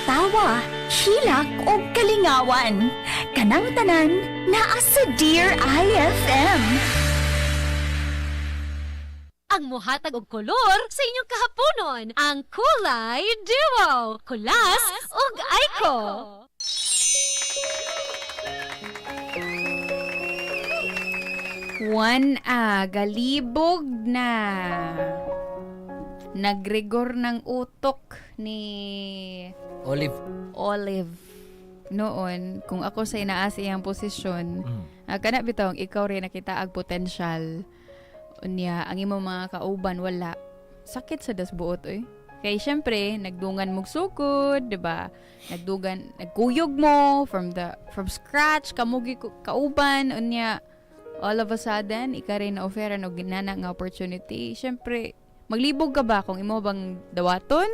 Tawa, hilak o kalingawan. Kanang tanan naa sa Dear IFM. Ang muhatag og kolor sa inyong kahaponon, ang Kulay Duo, Kulas ug Aiko. Galibog na. Nagregor ng utok ni Olive. Noon, kung ako sa inaas iyang posisyon, kana bitong ikaw rin nakita ag potential. Unya, ang imong mga kauban wala. Sakit sa dasbuot oy. Kay syempre, nagdungan mong sukod, 'di ba? Nagkuyog mo from scratch, kamugi kauban unya all of a sudden ika rin na-offeran og ginana nga opportunity. Syempre, maglibog ka ba kung imo bang dawaton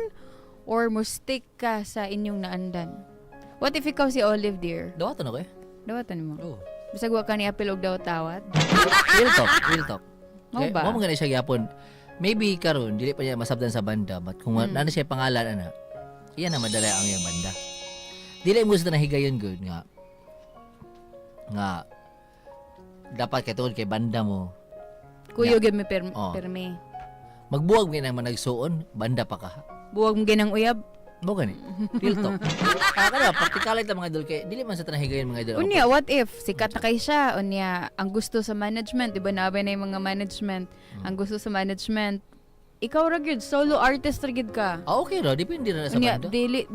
or mo stick ka sa inyong naandan? What if ikaw si Olive, dear? Dawaton ako eh. Dawaton mo? Oo. Bisag wa ka ni apil og dawat-dawat? Real talk. Mo ba? Mo gani siya gyapon. Maybe karon dili pa niya masabdan sa banda, but kung ano siya pangalan ana, iyan na madala ang iyang banda. Dili mo sa nahigayon good nga dapat kay tungod kay banda mo. Kuyo gyud mi permi. Magbuwag mi nang managsuon, banda pa ka. Buwag mo ginang uyab. Mo gani. Real talk. Kada practical lang mga idol kay dili man sa nahigayon mga idol. Unya, what if sikat na kay siya? Unya, ang gusto sa management, iba na ba na yung mga management? Ang gusto sa management, ikaw ra gyud solo artist ra gyud ka. Okay ra, depende na sa Unya, banda. dili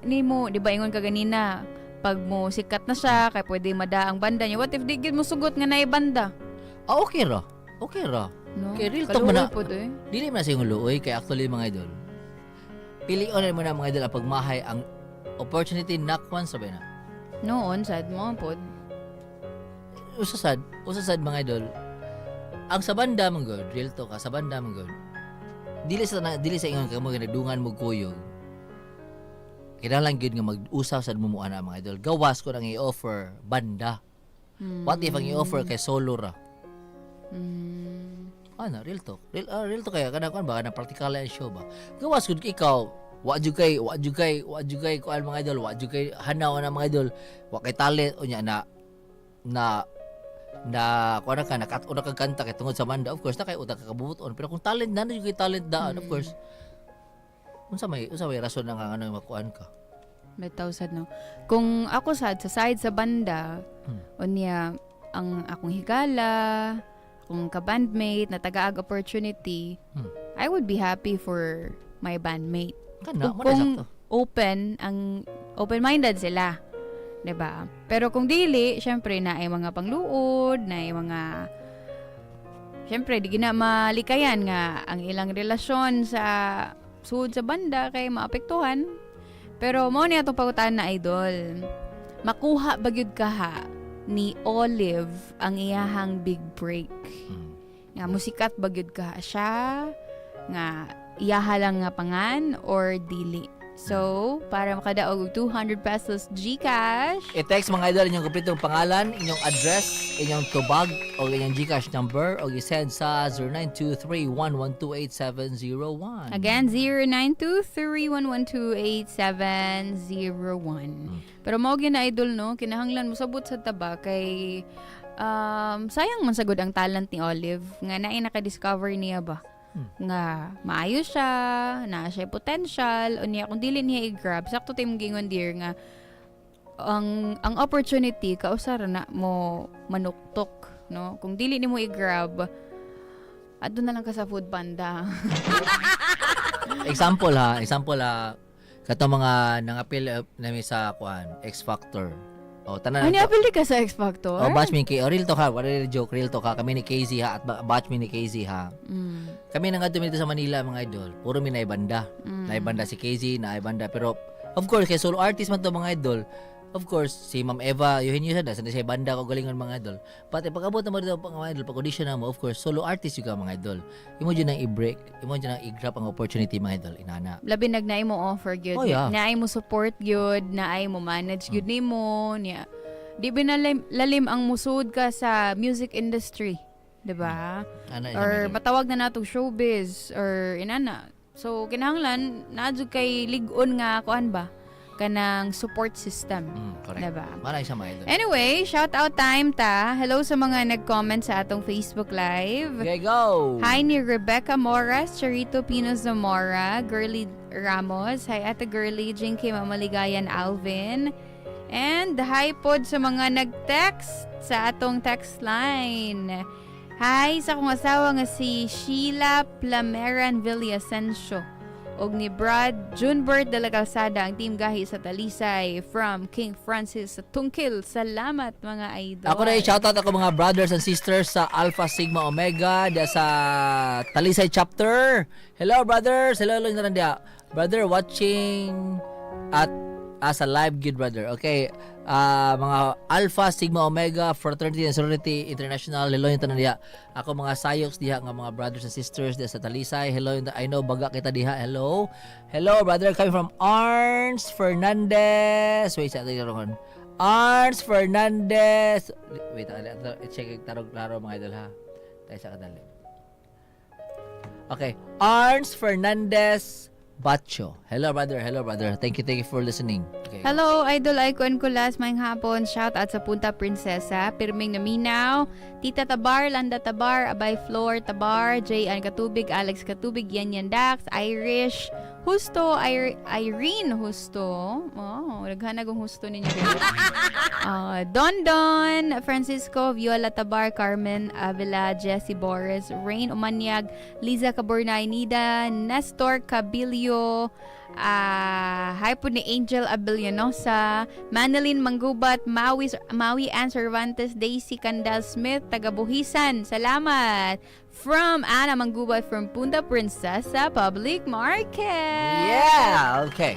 nimo, di ba ingon ka ganina, pag mo sikat na siya, kay pwede mada ang banda niya. What if di gyud mo sugot nga naay banda? Okay ra. No? Kay real talk man na. Kaluoy po to eh. Dili man sa yung luoy kay actually mga idol. Pilion mo na mga idol ang pagmahay ang opportunity nakwan sabi na. Noon sad mo pod. Usasad mga idol. Ang sa banda mong god, real talk ka sa banda mong god. Dili sa ingon ka mo nagdungan mo kuyog. Kinahanglan gyud nga mag-usaw sad mo ana mga idol. Gawas ko nang i-offer banda. What if ang i-offer kay solo ra? Ano, real talk. Real talk kaya kana kuan ba na practical ang show ba. Gawas gud ikaw, wa jud kay kuan mga idol, wa jud kay hanaw na mga idol, wa kay talent unya na kuan ka nakatuna kag kanta kay tungod sa banda, of course na kay utak kabubuton, pero kung talent na jud kay talent daan, of course. Unsa may rason nga ano makuan ka? May tawsad no. Kung ako sa side sa banda, unya ang akong higala, kung ka-bandmate na taga-ag opportunity, I would be happy for my bandmate. Kung open-minded sila. 'Di ba? Pero kung dili, syempre na ay mga pangluod, na ay mga syempre di gina malikayan nga ang ilang relasyon sa sud sa banda kay maapektuhan. Pero mo ni atong pangutan na idol. Makuha ba gyud ka ni Olive ang iyahang big break? Nga musikat ba gyud ka siya? Nga iyaha lang nga pangan or dili? So, para makadaog 200 pesos GCash. I-text mga idol inyong kompletong pangalan, inyong address, inyong tubag, o inyong GCash number, o i-send sa 0923-112-8701. Again, 0923-112-8701. Pero mao na idol no, kinahanglan mo sabot sa taba kay sayang man sagod ang talent ni Olive nga naay naka-discover niya ba. Nga maayo siya, na siya potential, unya kung dili niya i-grab, sakto tayo mong gingon dear nga ang opportunity kausara na mo manuktok, no? Kung dili ni mo i-grab, adto na lang ka sa Food Panda. Example ha, kato mga nangapil nami sa kuan, X Factor. O tanan. Ano apil ka sa X Factor? O batch mi kay real to ha, wala rin joke, real to ha. Kami ni KZ ha at batch mi ni KZ ha. Kami nang adto dito sa Manila mga idol. Puro mi naibanda. Naibanda si KZ, naibanda pero of course kay solo artist man to mga idol. Of course, si Ma'am Eva, Eugenio Sada, sa siya banda ko galingon mga idol. Pati pag-abot na mo dito mga idol, pag-audition na mo, of course, solo artist yung mga idol. Imo dyan ang i-break, imo dyan ang i-grab ang opportunity mga idol, inana. Labi nagnaay mo offer gyud. Oh, yeah. Naay mo support gyud, naay mo manage gyud nimo niya. Di binalalim ang musud ka sa music industry, 'di ba? Or matawag na natong showbiz or inana. So kinahanglan naadjud kay lig-on nga kuan ba? Kanang support system. Correct. Diba? Maray siya mga idol. Anyway, shout out time ta. Hello sa mga nag-comment sa atong Facebook Live. Okay, go! Hi ni Rebecca Moras, Charito Pino Zamora, Girly Ramos, hi Ate Girly, Jinky Mamaligayan Alvin, and hi pod sa mga nag-text sa atong text line. Hi sa akong asawa nga si Sheila Plameran Villasencio og ni Brad Junbert de la Calzada, ang team gahi sa Talisay from King Francis sa Tungkil. Salamat mga idol. Ako na i-shoutout ako mga brothers and sisters sa Alpha Sigma Omega da sa Talisay chapter. Hello brothers, hello lang na dia. Brother watching at as a live good brother. Okay. Mga Alpha Sigma Omega Fraternity and Sorority International, hello yung tanan diha. Ako mga sayoks diha nga mga brothers and sisters diha sa Talisay. Hello yung I know baga kita diha. Hello brother, coming from Arns Fernandez. Wait sa atin Arns Fernandez. Wait, check tarog klaro mga idol ha. Tayo sa kadali. Okay, Arns Fernandez Bacho. Hello brother. Thank you for listening. Okay. Hello, Idol Icon Kulas, mayang hapon. Shout out sa Punta Prinsesa, Pirming Naminaw, Tita Tabar, Landa Tabar, Abay Floor Tabar, J.An. Katubig, Alex Katubig, Yan Dax, Irish, Husto, Irene Husto. Oh, naghanag ang Husto ninyo. Don, Francisco, Viola Tabar, Carmen Avila, Jessie Boris, Rain Umanyag, Liza Caburnay, Nida, Nestor Cabilio, hi po ni Angel Abellanosa, Manilyn Manggubat, Maui Ann Cervantes, Daisy Candal Smith, Tagabuhisan. Salamat. From Ana Manggubat from Punta Prinsesa Public Market. Yeah, okay.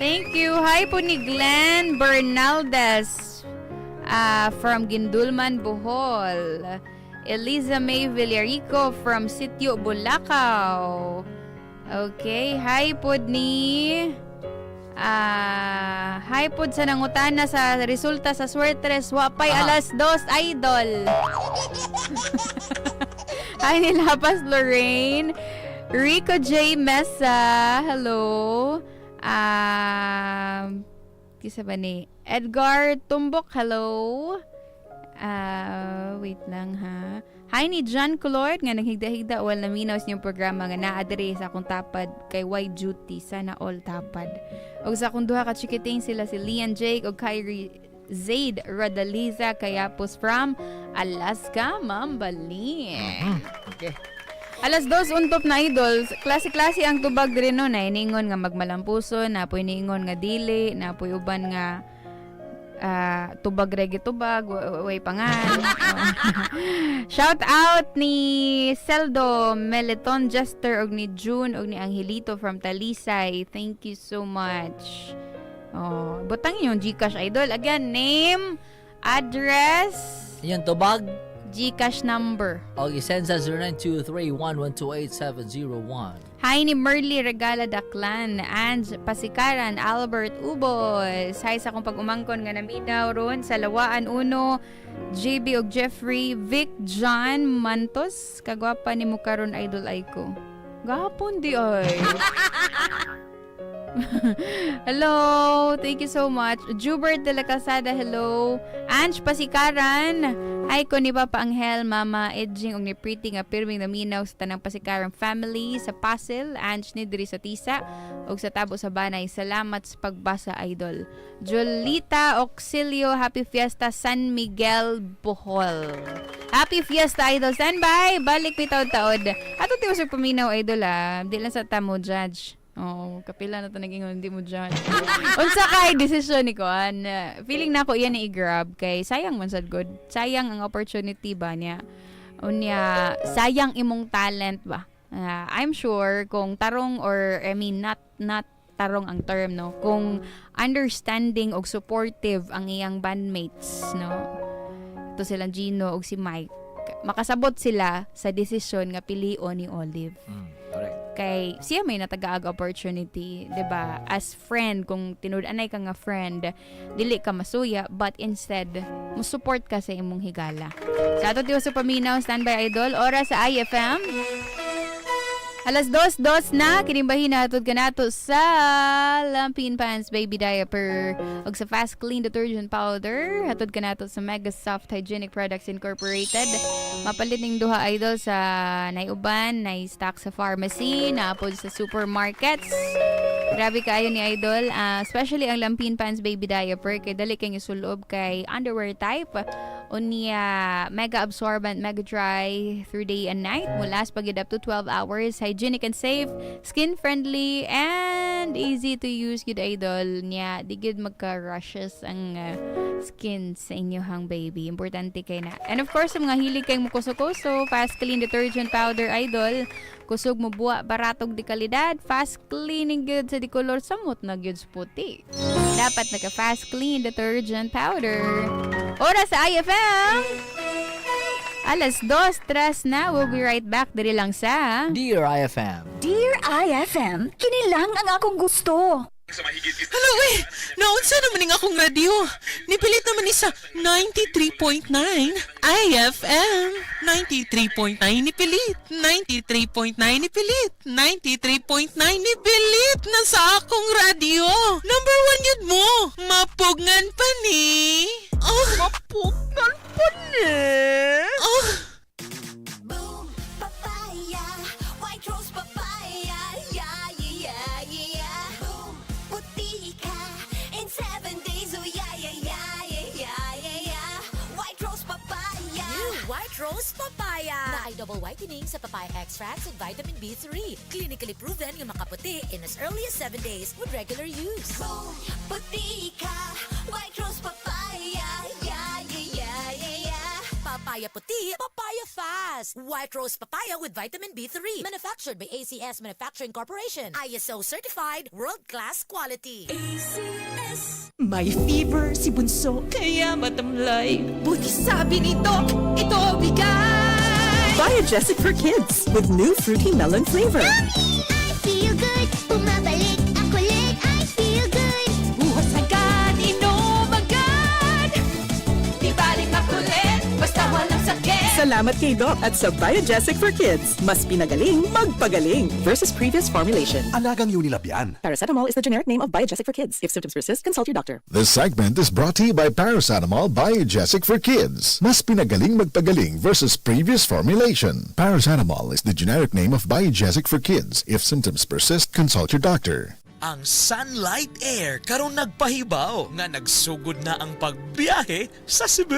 Thank you. Hi po ni Glenn Bernaldez from Gindulman, Bohol. Eliza May Villarico from Sitio Bulacau. Okay, hi pod ni hi pod sa nangutana sa resulta sa Swertres wapay alas 2 idol. Hi ni Lapas Lorraine, Rico J Mesa, hello. Kisa ba ni Edgar Tumbok, hello. Wait lang ha. Hi ni John Clord nga naghigda-higda wal naminaw sa inyong programa nga naa-diri sa akong tapad kay White Duty. Sana all tapad. Og sa akong duha ka chikiting sila si Lian Jake og Kyrie Zaid Rodaliza Kayapos from Alaska, Mambalin. Okay. Alas 2 untop na idols. Klase-klase ang tubag diri no na iningon nga magmalampuson, napoy niingon nga dili, napoy uban nga tubag reggae tubag way pangan. Shout out ni Celdo Meleton Jester og ni June og ni Angelito from Talisay. Thank you so much. Butang yung GCash idol. Again, name, address, Yung tubag GCash number. o isend sa 0923-1128701. Hi ni Merly Regala Daklan, Ange Pasikaran, Albert Ubos. Hi sa akong pag-umangkon nga naminaw ron sa Lawaan Uno, JB og Jeffrey, Vic John Mantos. Kagwapa ni mo karon idol Aiko. Gahapon di ay. Hello, thank you so much. Jubert de la Calzada, hello. Ange Pasikaran, ay ko ni Papa Angel, Mama Edging og ni Pretty nga pirming naminaw sa tanang Pasikaran family sa Pasil, Ange ni diri sa Tisa og sa Tabo sa Banay. Salamat sa pagbasa idol. Jolita Auxilio, Happy Fiesta San Miguel, Bohol. Happy Fiesta idol, standby. Balik mi taod-taod. Ato ti usag paminaw idol di lang sa tamo judge. Kapila na ito naging hindi mo dyan. Unsa kay desisyon ni Kuan. Feeling na ako iyan i-grab kay sayang man sad good. Sayang ang opportunity ba niya. Unya, sayang imong talent ba. I'm sure kung tarong or I mean not tarong ang term, no? Kung understanding og supportive ang iyang bandmates, no? Ito silang Gino og si Mike. Makasabot sila sa desisyon nga pilion ni Olive. Correct. Kay siya may natagaag opportunity, 'di ba? As friend, kung tinud-anay ka nga friend, dili ka masuya, but instead mo support ka sa imong higala. Sa ato tiyo sa paminaw, standby idol, oras sa IFM. Alas 2:02 na, kinimbahin natod ka nato sa Lampin Pants Baby Diaper og sa Fast Clean Detergent Powder. Hatod ka nato sa Mega Soft Hygienic Products Incorporated. Mapalit ning duha idol sa naiuban, nai-stock sa pharmacy, naapod sa supermarkets. Grabe kayo ni idol, especially ang Lampin Pants Baby Diaper kay dali kay isulob kay underwear type. Unya mega absorbent, mega dry through day and night. Mulas pagid up to 12 hours. Hygienic and safe, skin friendly, and easy to use good idol. Nya, di gid magka-rushes ang skin sa inyohang baby. Importante kay na. And of course, sa mga hilig kayong mukuso-kuso, Fast Clean Detergent Powder idol. Kusog mo buwa, baratog di kalidad, fast cleaning good sa di color samot na good sa puti. Dapat naka Fast Clean Detergent Powder. Oras sa IFM! Alas 2:03 na. We'll be right back. Diri lang sa Dear IFM. Dear IFM, kinilang ang akong gusto. Hello naunsa naman akong radio. Nipilit naman isa 93.9 IFM. 93.9 nipilit. 93.9 nipilit. 93.9 nipilit na sa akong radio. Number 1 yun mo. Mapugnan pa ni. Oh, mapugnan pa ni. Oh. Boom, papaya, white rose papaya, yeah, yeah, yeah, yeah. Boom, puti ka in 7 days, oh yeah, yeah, yeah, yeah, yeah, yeah, yeah. White rose papaya. New White Rose Papaya. Na ay double whitening sa papaya extracts and vitamin B3. Clinically proven nga makaputi in as early as 7 days with regular use. Boom, puti ka, white rose papaya, yeah, yeah, yeah, yeah, yeah. Papaya puti, papaya fast. White Rose Papaya with vitamin B3. Manufactured by ACS Manufacturing Corporation. ISO certified, world-class quality. ACS. May fever si Bunso, kaya matamlay. Buti sabi nito, ito bigay! Biogesic for kids with new fruity melon flavor. I feel good, bumabalik ako ulit, I feel good. Buhos agad, inom agad. Di balik makulit, basta walang sakit. Salamat kay Doc at sa Biogesic for Kids. Mas pinagaling, magpagaling versus previous formulation. Alagang Unilab yan. Paracetamol is the generic name of Biogesic for Kids. If symptoms persist, consult your doctor. This segment is brought to you by Paracetamol Biogesic for Kids. Mas pinagaling magpagaling versus previous formulation. Paracetamol is the generic name of Biogesic for Kids. If symptoms persist, consult your doctor. Ang Sunlight Air karon nagpahibaw nga nagsugod na ang pagbiyahe sa Cebu.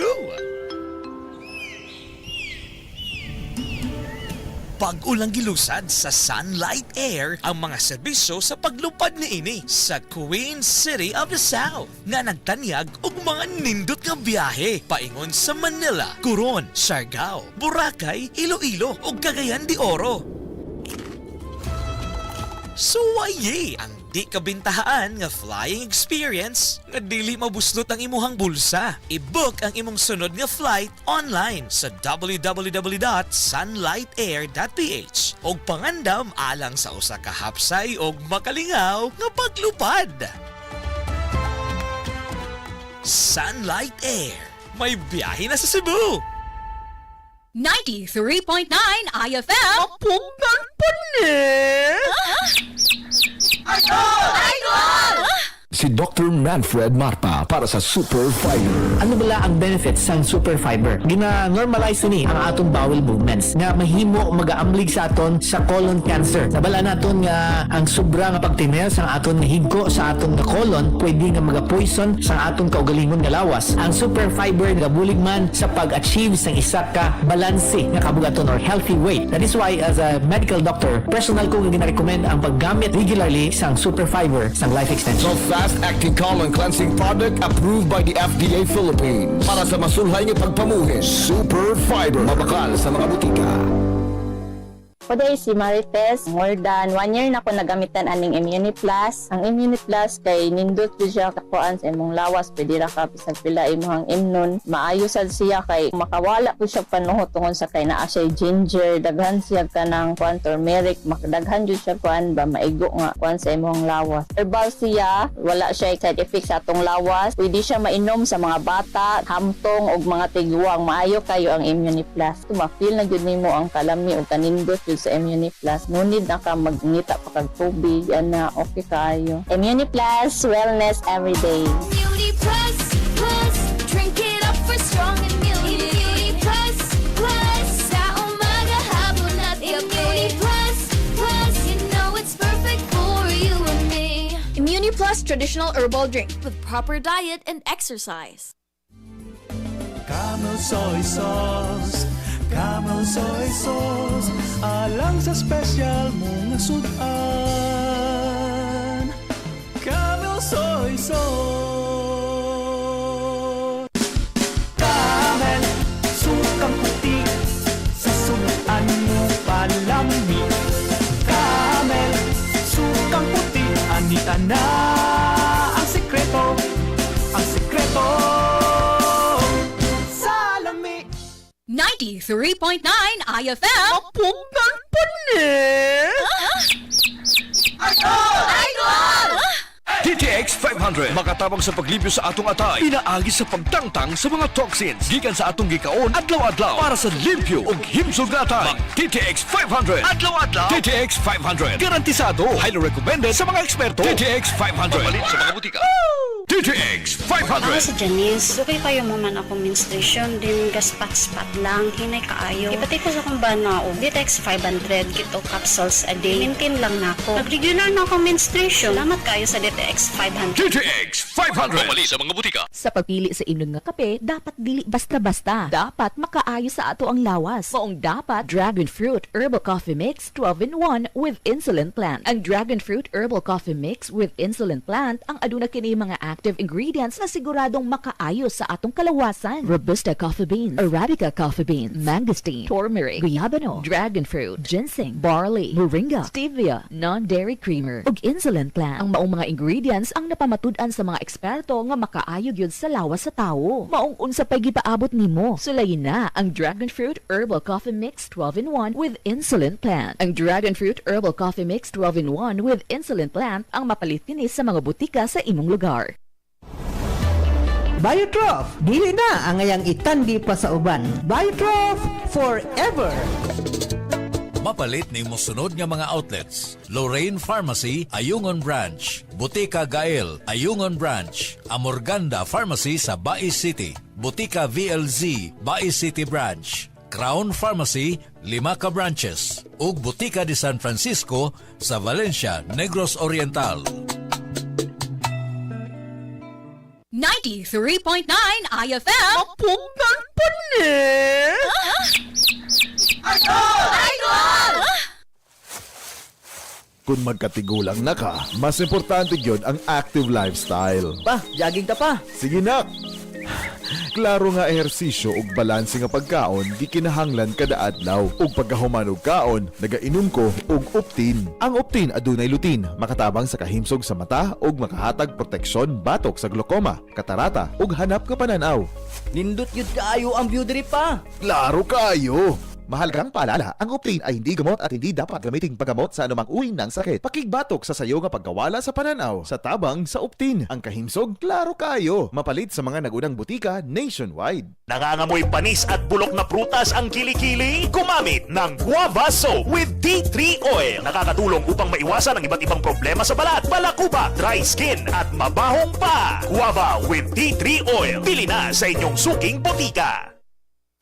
Pag-ulang gilusad sa Sunlight Air ang mga serbisyo sa paglupad niini sa Queen City of the South nga nagtanyag og mga nindot nga biyahe paingon sa Manila, Coron, Siargao, Boracay, Iloilo ug Cagayan de Oro. Suwaye ang di kabintahaan nga flying experience nga dili mabuslot ang imuhang bulsa. I-book ang imong sunod nga flight online sa www.sunlightair.ph og pangandam alang sa usa ka hapsay og makalingaw nga paglupad. Sunlight Air, may biyahe na sa Cebu. 93.9 IFM. Mapugnan pa ni. Idol! Si Dr. Manfred Marpa para sa Super Fiber. Ano bala ang benefits sang Super Fiber? Gina-normalize ni ang atong bowel movements nga mahimo magaamlig sa aton sa colon cancer. Nabala naton nga ang sobra nga pagtimer sa aton higko sa aton nga colon pwede nga magapoison sa aton kaugalingon nga lawas. Ang Super Fiber gabulig man sa pag-achieve sang isa ka balanse nga kabugaton or healthy weight. That is why as a medical doctor, personal ko nga gina-recommend ang paggamit regularly sang Super Fiber sang life extension. So fast-acting colon cleansing product approved by the FDA Philippines. Para sa masulhay ng pagpamuhin, Super Fiber. Mabakal sa mga butika. Ako day si Marites, more than 1 year na ako nagamitan aning Immuniplus. Ang Immuniplus kay nindot jud siya kakuan sa imong lawas, pwede ra ka bisag pila imong imnon. Maayo sad siya kay makawala po siya panuhot tungod sa kay naa siya ginger, daghan siya kanang kuan turmeric, makadaghan jud siya kuan ba maigo nga kuan sa imong lawas. Herbal siya, wala siya side effects sa atong lawas. Pwede siya mainom sa mga bata, hamtong og mga tiguang. Maayo kayo ang Immuniplus. Ma-feel na gyud nimo ang kalami o kanindot jud sa Immuniplus. No need na ka magngita pa kag tubig, yan na okay kayo. Immuniplus, wellness every day. Immunity Plus, plus, drink it up for strong immunity. Immunity Plus, plus, sa umaga hapon at gabi. Immunity Plus, plus, you know it's perfect for you and me. Immunity Plus traditional herbal drink with proper diet and exercise. Camel soy sauce, Camel soy sauce, alang sa special mong sudan. Camel soy sauce. Camel, sukang puti, sa sudan mo palami. Camel, sukang puti, anita na ang sekreto, ang sekreto. 93.9 IFM. Punggan pa Idol! DTX 500 makatabang sa paglibyo sa atong atay, pinaagi sa pagtangtang sa mga toxins gikan sa atong gikaon adlaw-adlaw para sa limpyo ug himsog nga atay. DTX 500 adlaw-adlaw. DTX 500 garantisado, highly recommended sa mga eksperto. DTX 500 malit sa mga butika. DTX 500. Ako si Janice. Dugay kayo mo man akong menstruation din gaspat-spat lang hinay kaayo. Ipatay ko sa akong banao. DTX 500 kito capsules a day. Maintain lang nako. Nag-regular na akong menstruation. Salamat kayo sa DTX 500. DTX 500 mali sa mga butika. Sa pagpili sa imong nga kape, dapat dili basta-basta. Dapat makaayo sa ato ang lawas. Maong dapat Dragon Fruit Herbal Coffee Mix 12-in-1 with Insulin Plant. Ang Dragon Fruit Herbal Coffee Mix with Insulin Plant ang aduna kini mga active ingredients na siguradong makaayo sa atong kalawasan. Robusta coffee beans, Arabica coffee beans, mangosteen, turmeric, guyabano, dragon fruit, ginseng, barley, moringa, stevia, non-dairy creamer, ug insulin plant. Ang maong mga ingredients ang napamatud-an sa mga eksperto nga makaayo gyud sa lawas sa tawo. Maong unsa pay gipaabot nimo? Sulayin na ang Dragon Fruit Herbal Coffee Mix 12-in-1 with Insulin Plant. Ang Dragon Fruit Herbal Coffee Mix 12-in-1 with Insulin Plant ang mapalit kini sa mga butika sa imong lugar. Biotrof, dili na ang ngayang itandi pa sa uban. Biotrof forever. Mapalit ni mosunod nga mga outlets. Lorraine Pharmacy, Ayungon Branch. Butika Gael, Ayungon Branch. Amorganda Pharmacy sa Bais City. Butika VLZ, Bais City Branch. Crown Pharmacy, 5 ka branches. Ug Butika de San Francisco sa Valencia, Negros Oriental. 93.9 IFM. Punggan pa Idol! Kung magkatigulang na ka, mas importante yun ang active lifestyle. Pa, jogging ta pa. Sige na! Klaro nga ehersisyo ug balanse nga pagkaon di kinahanglan kada adlaw. Ug pagkahuman og kaon, nagainom ko og Optin. Ang Optin adunay lutein, makatabang sa kahimsog sa mata ug makahatag proteksyon batok sa glaucoma, katarata ug hanap ka pananaw. Nindot yun kaayo ang beauty pa. Klaro kaayo! Mahal kang paalala, ang Optin ay hindi gamot at hindi dapat gamiting paggamot sa anumang uri ng sakit. Pakigbatok sa sayo nga pagkawala sa pananaw. Sa tabang sa Optin, ang kahimsog, klaro kayo. Mapalit sa mga nagunang butika nationwide. Nangangamoy panis at bulok na prutas ang kilikili? Gumamit ng Guava Soap with T3 Oil. Nakakatulong upang maiwasan ang iba't ibang problema sa balat, balakuba, dry skin at mabahong pa. Guava with T3 Oil. Bili na sa inyong suking butika.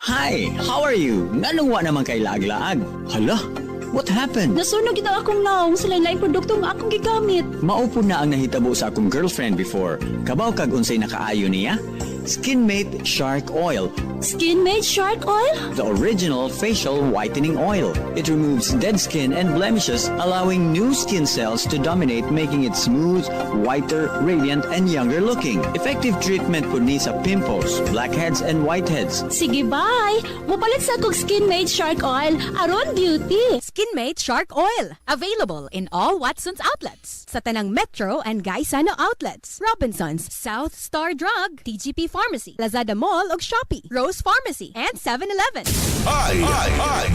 Hi, how are you? Nganong wa naman kay laag-laag? Hala, what happened? Nasunog ito akong naong sa lain-lain produkto nga akong gigamit. Maupo na ang nahitabo sa akong girlfriend before. Kabaw kag unsay nakaayo niya? Skinmate Shark Oil, Skin-made shark oil? the original facial whitening oil. It removes dead skin and blemishes, allowing new skin cells to dominate, making it smooth, whiter, radiant, and younger looking. Effective treatment po ni sa pimples, blackheads, and whiteheads. Sige, bye! Mupalit sa kong skin-made shark oil, aron beauty! Skinmate Shark Oil. Available in all Watson's outlets. Sa tanang Metro and Gaisano outlets. Robinsons, South Star Drug, TGP Pharmacy, Lazada Mall ug Shopee, Rose Pharmacy, and 7-Eleven. Ay!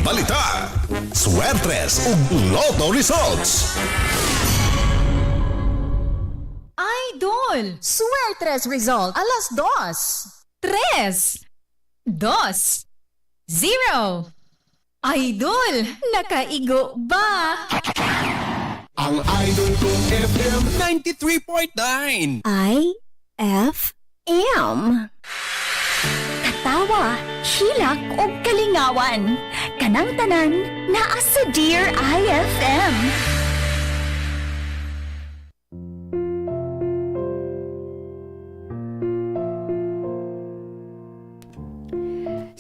Balita! Swertres ug Lotto results! Idol! Suertres result, alas 2. 3, 2, 0. Idol! Nakaigo ba? Ang Idol kong FM 93.9. IFM. Katawa, hilak o kalingawan. Kanang tanan, naa sa Dear IFM.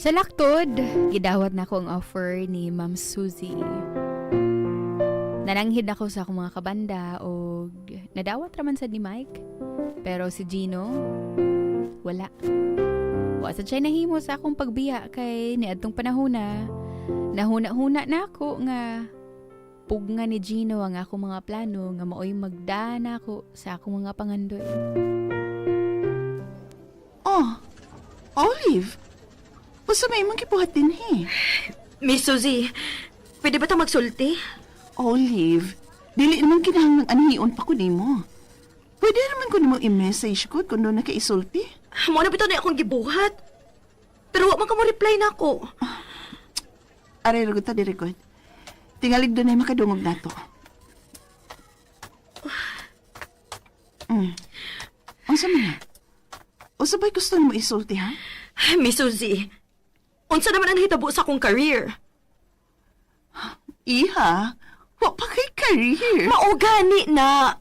Sa laktod, gidawat na ko ang offer ni Ma'am Suzy. Nananghid ako sa akong mga kabanda o nadawat raman sa ni Mike. Pero si Gino, wala. Wasa siya nahimo sa akong pagbiya kay niadtong panahona. Nahuna-huna na ako nga pugnga ni Gino ang akong mga plano nga maoy magdana ako sa akong mga pangandoy. Oh, Olive! Usa may imong gibuhat din he. Miss Suzy, pwede ba itong magsulti? Olive, dili naman kinahanglang anhion pa ko nimo. Pwede naman ko nimo i-message ko kung doon nakaisulti. Mo na bitaw na akong gibuhat. Pero wag man ka mo reply na ako. Aray ragod ta diri god. Tingalig doon ay makadungog nato. Ang sama na. O sabay gusto mo isulti ha? Miss Suzy, unsa naman ang hitabo sa akong career? Iha, wa pa kay career. Maugani na.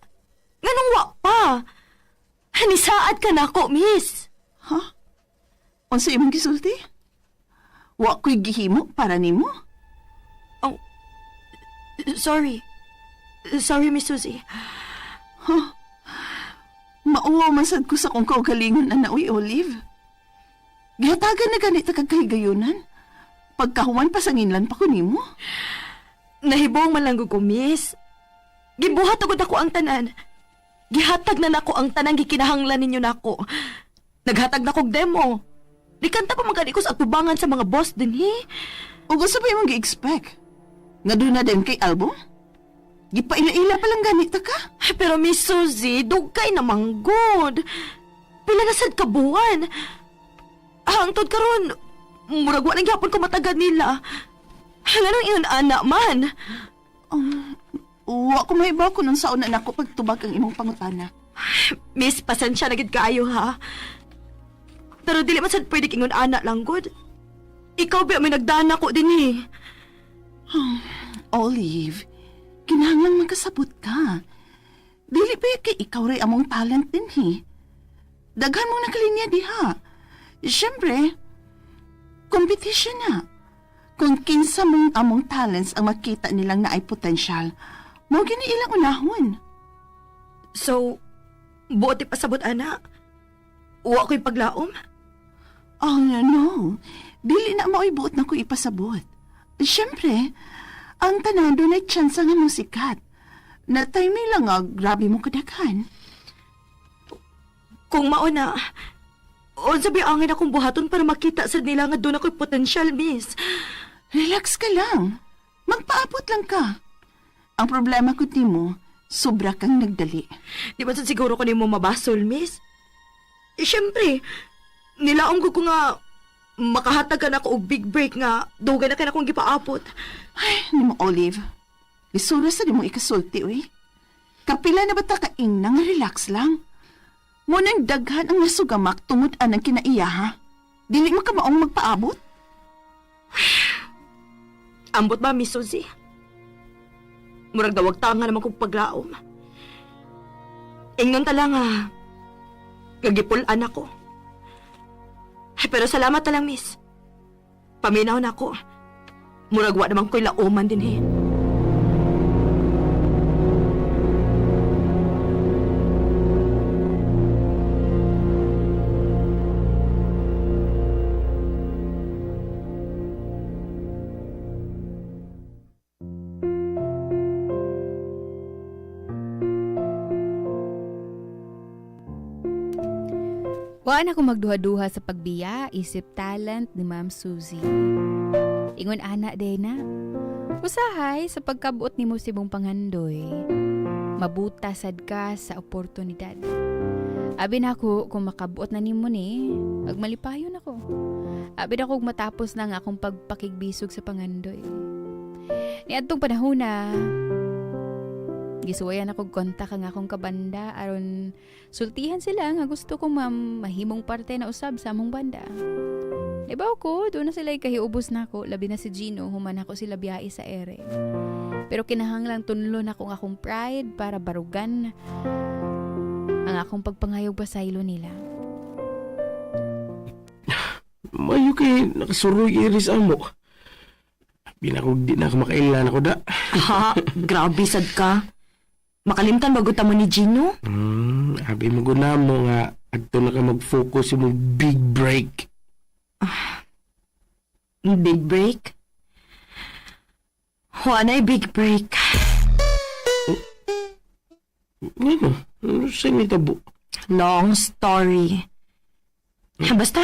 Nganong wa pa? Hanisaad ka na ako, miss. Ha? Unsa imong gisulti? Wa ko'y gihimo para nimo? Oh, sorry. Sorry, Miss Suzy. Huh? Mauwa man sad ko sa kong kaugalingon na naoy, Olive. Gihatagan na ganit kag kahigayunan. Pagkahuman pa sa nginlan pa ko nimo. Nahibong man lang ko, miss. Gibuhat agad ako ang tanan. Gihatag na nako ang tanang gikinahanglan ninyo nako. Naghatag na kog demo. Dikanta pa magkani ko sa atubangan sa mga boss din, he. O gusto pa yung gi-expect? Nga doon na din kay album? Gipaila-ila pa lang ganit ka? Pero Miss Suzy, dugkay namang good. Pila na sad ka buwan. Hangtod karon, murag wa nang gyapon ko matagad nila. Nganong iyon anak man? Wa ko mahibaw ko nung saon na nako pagtubag ang imong pangutana. Miss, pasensya na gid kaayo ha. Pero dili man sad pwede kingon anak lang good. Ikaw ba may nagdana ko din eh. Olive, kinahanglang magkasabot ka. Dili ba kay ikaw ray among talent din he. Daghan mong nakalinya diha. Siyempre, competition na. Kung kinsa mong among talents ang makita nilang naay potensyal, mo gini ilang unahon. So, buoti pasabot anak? Wa ko'y paglaom? Oh, no. Dili na mao'y buot na ko ipasabot. Siyempre, ang tanan doon ay tsansa nga mong sikat. Na timing lang nga, grabe mo kadaghan. Kung mauna, o sabi angin akong buhaton para makita sa nila nga doon ako'y potensyal, miss. Relax ka lang. Magpaabot lang ka. Ang problema ko mo, sobra kang nagdali. Di ba siguro ko mo mabasol, miss? Siyempre, nilaong ko nga makahatagan ako og big break nga dugay na ka na akong gipaabot. Ay, ni mo, Olive. Lisura sa di mo ikasulti, uy. Kapila na ba ta kaing nang relax lang? Munang daghan ang nasugamak tungod ang kinaiya, ha? Dili mo ka maong magpaabot? Ambot ba, Miss Suzy? Murag dawag tanga naman kong paglaom. Ingnon tala nga, gagipulan ako. Pero salamat na lang, miss. Paminaw na ako. Murag wa naman ko'y lauman din eh. Waan ako magduha-duha sa pagbiya, isip talent ni Ma'am Suzy. Ingon ana day na. Usahay sa pagkabuot ni mo sibong pangandoy. Mabuta sad ka sa oportunidad. Abi na ako kung makabuot na nimo ni, agmalipayon ako. Abi na ako matapos na nga akong pagpakigbisog sa pangandoy. Ni adtong panahon na gisuwayan ako kontak ang akong kabanda aron sultihan sila nga gusto ko mahimong parte na usab sa among banda. Ibaw ko, doon na sila kahiubos na ako, labi na si Gino, human ako sila biyai sa ere. Pero kinahanglang tunlon ako ng akong pride para barugan ang akong pagpangayog pasaylo nila. Mayo kay nakasuroy iris amo. Binakog di na ako makailan ako da. Ha, grabe sad ka. Makalimtan baguta mo ni Gino? Abi mo guna mo nga adto na ka mag-focus sa mong big break. Big break? Wana'y big break. Ano? Ano sa tabo? Long story. Basta,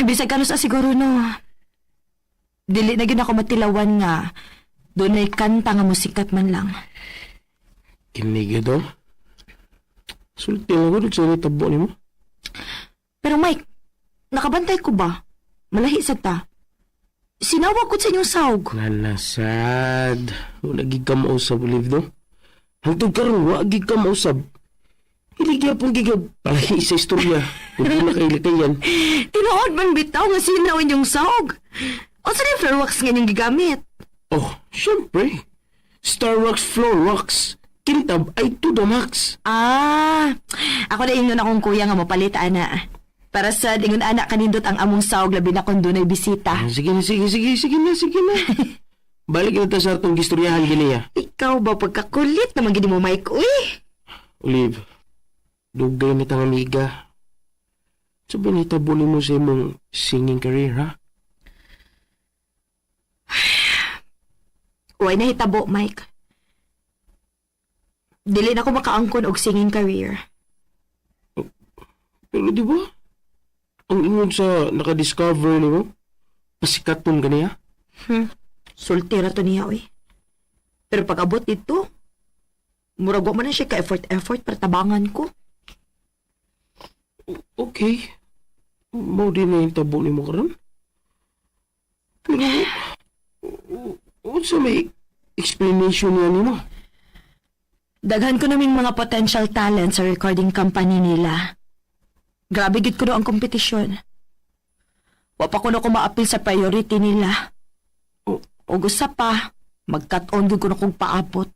bisag ka sa siguro no. Dili na gina ako matilawan nga doon ay kanta nga musikat man lang. Kinig ito? Sulti na ko sa tabo ni mo. Pero Mike, nakabantay ko ba? Malahi sa ta. Sinawag ko sa inyong sawg. Nanasad. Wala gig ka mausab, Olive, no? Hangtod karon wala gig ka mausab. Hiligya pong gigab. Palahi sa istorya. Kung di na kailikayan. Tinuod man bitaw nga sinaw inyong sawg. O saan yung floor wax nga niyong gigamit? Oh, syempre. Starwax Floor Wax. Kintab ay to the max. Ako na ingon akong kuya nga mapalit, ana. Para sa dingon anak kanindot ang among sawg labi na kung dunay bisita. Sige na. Balik na ta sa atong gistoryahan giniya. Ikaw ba pagkakulit naman gini mo, Mike? Uy! Olive, dugay na tang amiga. Sabi ni tabunin mo sa imong singing career, ha? Uy, nahitabo, Mike. Dili na ako makaangkon og singing career. Pero di ba? Ang ingon sa nakadiscover ni mo, pasikaton ka niya? Soltera to niya, uy. Pero pag abot dito, murag wa man na siya ka-effort para tabangan ko. Okay. Mau din na yung tabo ni mo karon. Pero, sa may explanation niya ni mo? Daghan ko naming mga potential talent sa recording company nila. Grabe gid ko no ang kompetisyon. Wa pa ko na maapil sa priority nila. O gusto pa, mag-cut-on ko na kong paabot.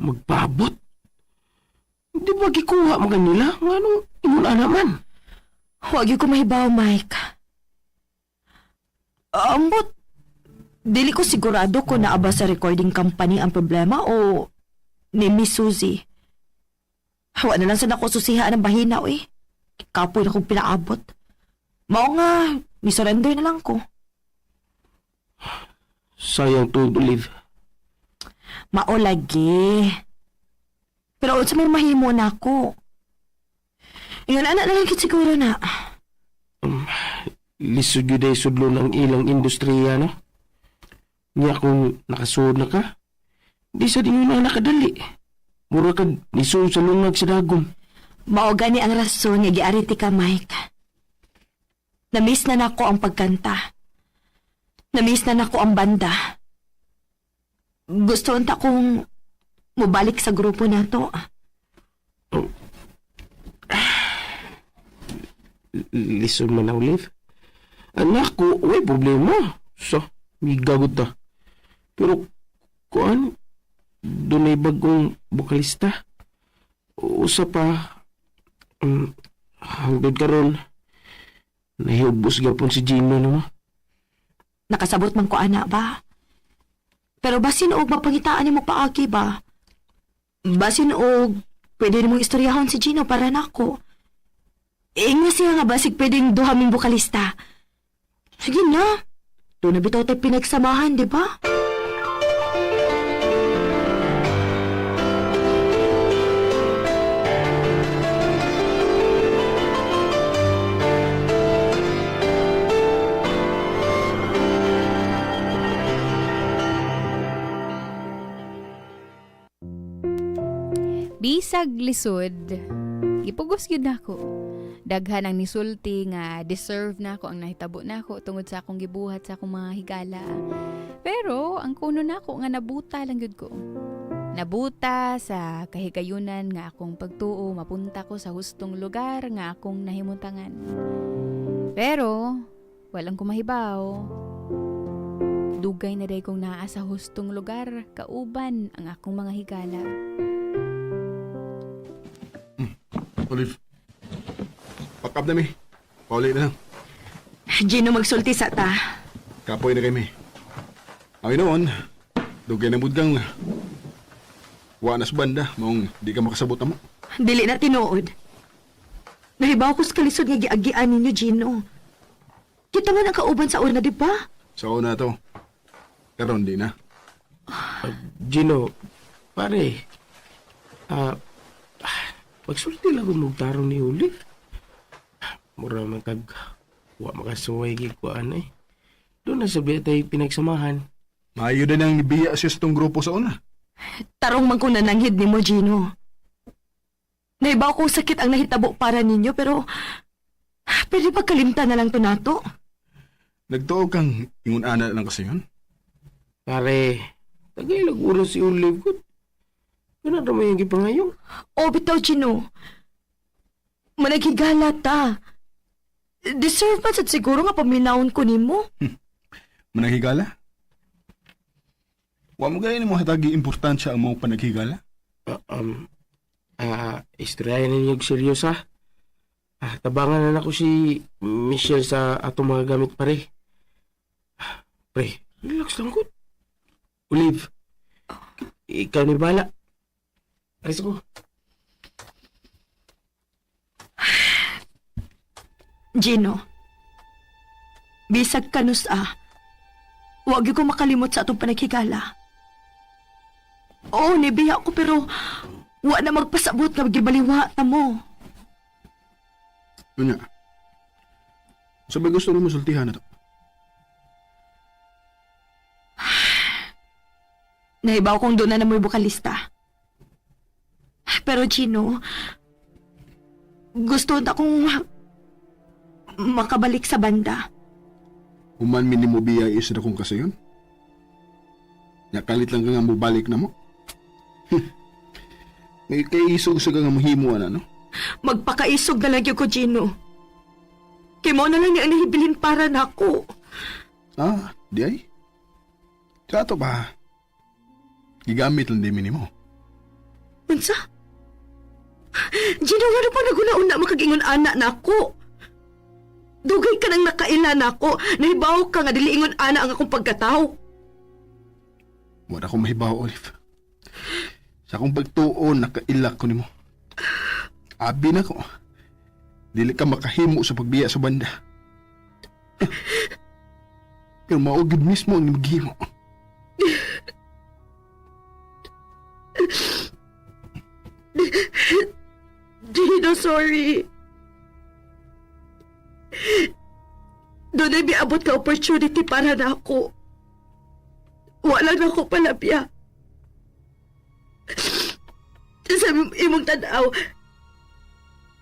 Magpaabot? Di ba gikuha mo kanila? Anong imula naman? Huwag ko mahibaw, Mike. Ambot, dili ko sigurado kung naaba sa recording company ang problema o ni Miss Suzy. Hawa na lang sa nako susihaan ng bahina, eh. Kapoy na kong pinaabot. Mao nga, ni-surrender na lang ko. Sayang to, Olive. Mao lagi. Pero sa may mahimo na ako. Ingon anak na lang kit siguro na. Lisod yun ay sudlo ng ilang industriya, no? Niya kung nakasuod na ka, di sa din na nakadali. Mura ka nisod sa lungag sa dagom. Mao gani ang rason nga giariti ka, Mike. Namiss na nako ang pagkanta. Namiss na nako ang banda. Gusto unta kong mubalik sa grupo nato. Listen man na, Olive. Anak ko, may problema. So, may gagot na. Pero, kuan, doon ay bagong bokalista. Usa pa, Hangtod karon, nahiubos gapon si Gino no. Nakasabot man ko ana ba? Pero basin og mapangitaan nimo paagi ba? Basin og pwede nimong istoryahon si Gino para nako. Nga siya nga basig pwedeng duhaming bukalista. Sige na. Doon na bitaw tayo pinagsamahan, di ba? Bisag lisod, gipugos gyud nako. Daghan ang nisulti nga deserve nako ang nahitabo nako tungod sa akong gibuhat sa akong mga higala. Pero ang kuno nako nga nabuta lang gyud ko. Nabuta sa kahigayunan nga akong pagtuo, mapunta ko sa hustong lugar nga akong nahimutangan. Pero walang kumahibaw. Dugay na day kong naa sa hustong lugar, kauban ang akong mga higala. Olive, pakap na mi. Pauli na lang. Gino magsulti sa ta. Kapoy na kami. Ang inoon, dugay na budgang wa na sa banda, maong di ka makasabot na mo. Dili na tinuod. Nahibaw ko sa kalisod nga giagian ninyo, Gino. Kita man ang kauban sa una, di ba? Sa una to. Karon di na. Gino, pare, magsulti lang kung magtarong ni Olive. Mura matag, wa makasuway gikuan eh. Doon na sabi tayo pinagsamahan. Maayo din ang nibiya siya sa itong grupo sa una. Tarong man ko nananghid ni mo, Gino. Naibaw kong sakit ang nahitabo para ninyo, pero pwede ba kalimta na lang to nato? Nagtuog kang ingon ana lang kasi yun. Pare, tagay nag-uro si Olive ko. Ano naman yung gipangayong? O, bitaw, Gino. Managigala ta. Deserve pa sad siguro nga paminawon ko nimo. Manahigala? Wa mo gayon mo hatagi importansya ang mga panaghigala? Istoryahan ninyo seryosa. Tabangan na ako si Michelle sa atong mga gamit pare. Pre, relax lang ko. Olive, ikaw ni bala. Aris ko. Gino, bisag kanus huwag ko makalimot sa atong panaghigala. Oo, nibiya ko pero wa na magpasabot nga gibaliwa ta mo. Yun nga. Sabi gusto rin masultihan na to. Nahibaw kong doon na mo'y bukalista. Pero Gino, gusto na akong makabalik sa banda. Human minimo biya is na kung kasi yun. Nakalit lang ka nga mabalik na mo. May kaisog sa nga mahimo na, no? Magpakaisog na lang ko, Gino. Kaya mo na lang niya ang nahibilin para na ako. Di ay? Sa ato ba? Gigamit lang din minimo. Unsa? Gino, ano pa naguna-una makagingon anak na ako? Dugay ka nang nakailan ako. Nahibaw ka nga diliingon ana ang akong pagkatao. Wala akong mahibaw, Olive. Sa akong pagtuon, nakailak ko nimo. Abi na ko. Dili ka makahimo sa pagbiya sa banda. Pero maugid mismo ang maghimo. Gino, sorry. Doon ay miabot ka opportunity para na ako. Wala na ako palabya. Sa imong tanaw,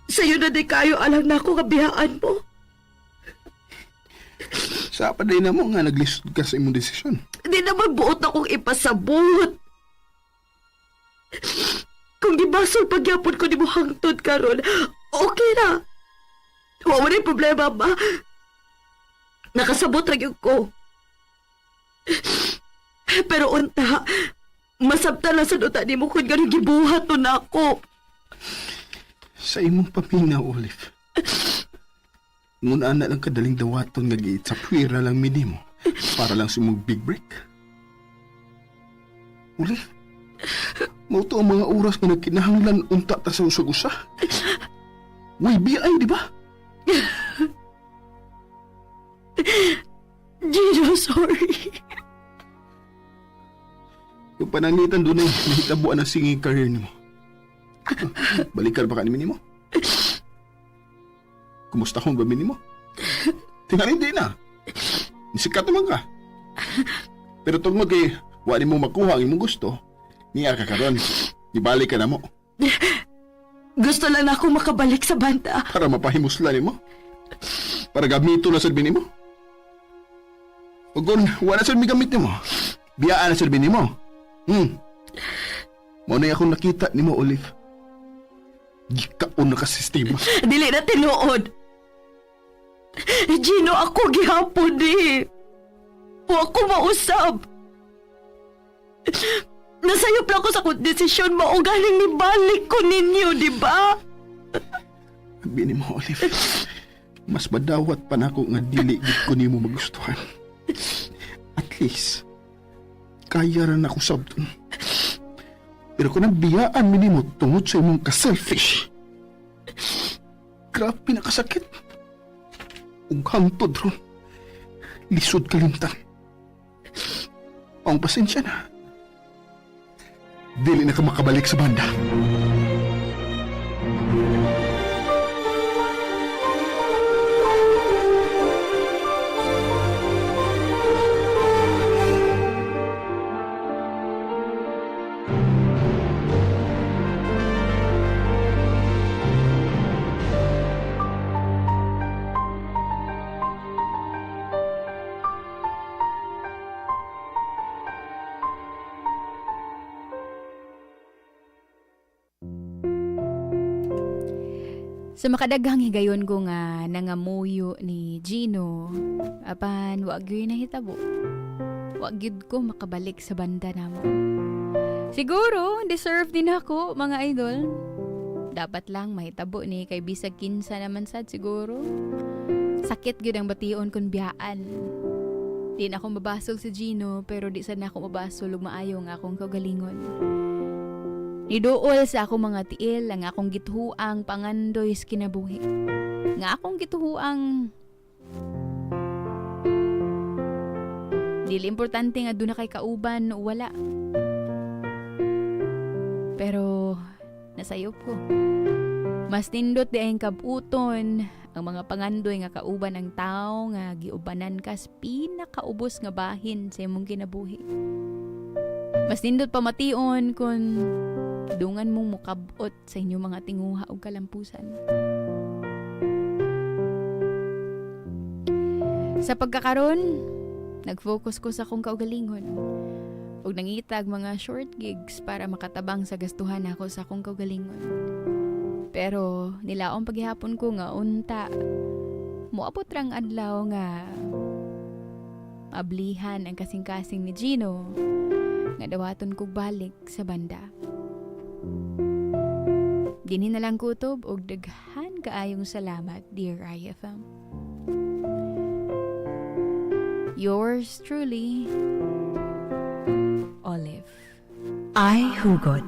sa'yo na di kayo alam na ako kabihaan mo. Sa paday na mo nga naglisod ka sa imong desisyon. Di naman buot akong ipasabot. Kung gibasol pagyapon ko di mo hangtod karon, okay na. Wala na problema ba? Nakasabot ra ko. Pero unta, masabta na sa duta ni mo kung gano'ng gibuhat to na ako. Sa imong paminaw, Olive. Ngunaan na lang kadaling dawaton nga giit sa pwera lang minimo para lang sa mong big break. Olive, mauto ang mga oras nga nagkinahanglan unta ta sa usag-usa. Way BI, di ba? Gino, sorry. Yung panangitan doon ay nahitabuan ang singing career ni mo. Balikan pa ka ni mo? Kumusta kong gabi ni mo? Tingnan hindi na. Nisikat naman ka. Pero tungod kay wali mo makuha ang imong gusto, niya ka karon. Ibalik ka na mo. Gusto lang na ako makabalik sa banda. Para mapahimusla ni mo? Para gamito na sabi ni mo? O kung wala sabi gamit ni mo, biyaan na sabi ni mo. Mauna akong nakita ni mo, Olive. Gikaon na ka sistema. Dili na tinuod. Gino, ako gihapon eh. O ako mausab. Nasayop lang ko sa desisyon mo o galing ni balik ko ninyo, di ba? Sabi ni mo, Olive, mas madawat pa na ako nga dili gid ko nimo magustuhan. At least, kaya rin ako sabton. Pero kung nagbiyaan mi nimo tungod sa imong ka-selfish, grabe na kasakit. Ug hangtod ron, lisod kalintang. Ang pasensya na. Dili na ka makabalik sa banda. Sa makadaghang higayon ko nga nangamuyo ni Gino, apan wag yun nahitabo. Wag yun ko makabalik sa banda namo. Siguro, deserve din ako, mga idol. Dapat lang mahitabo ni kay bisag kinsa naman sad siguro. Sakit gyud ang bation kun biyaan. Di na ako mabasog si Gino, pero di sad na ako mabasog ug maayo nga akong kaugalingon. Niduol sa akong mga tiil ang akong gituhuang pangandoy sa kinabuhi. Nga akong gituhuang dili importante nga doon na kay kauban o wala. Pero nasayop ko. Mas nindot di ang kabuton ang mga pangandoy nga kauban ng tao nga giubanan kas pinakaubos nga bahin sa imong kinabuhi. Mas nindot pamation kung dungan mong mukabot sa inyong mga tinguha o kalampusan. Sa pagkakaroon, nag-focus ko sa akong kaugalingon ug nangitag mga short gigs para makatabang sa gastuhan ako sa akong kaugalingon. Pero nilaong paghihapon ko nga unta, muabot rang adlaw nga ablihan ang kasing-kasing ni Gino nga dawaton kog balik sa banda. Dinhi na lang kutob og daghan kaayong salamat, dear IFM. Yours truly, Olive. Ay, hugod.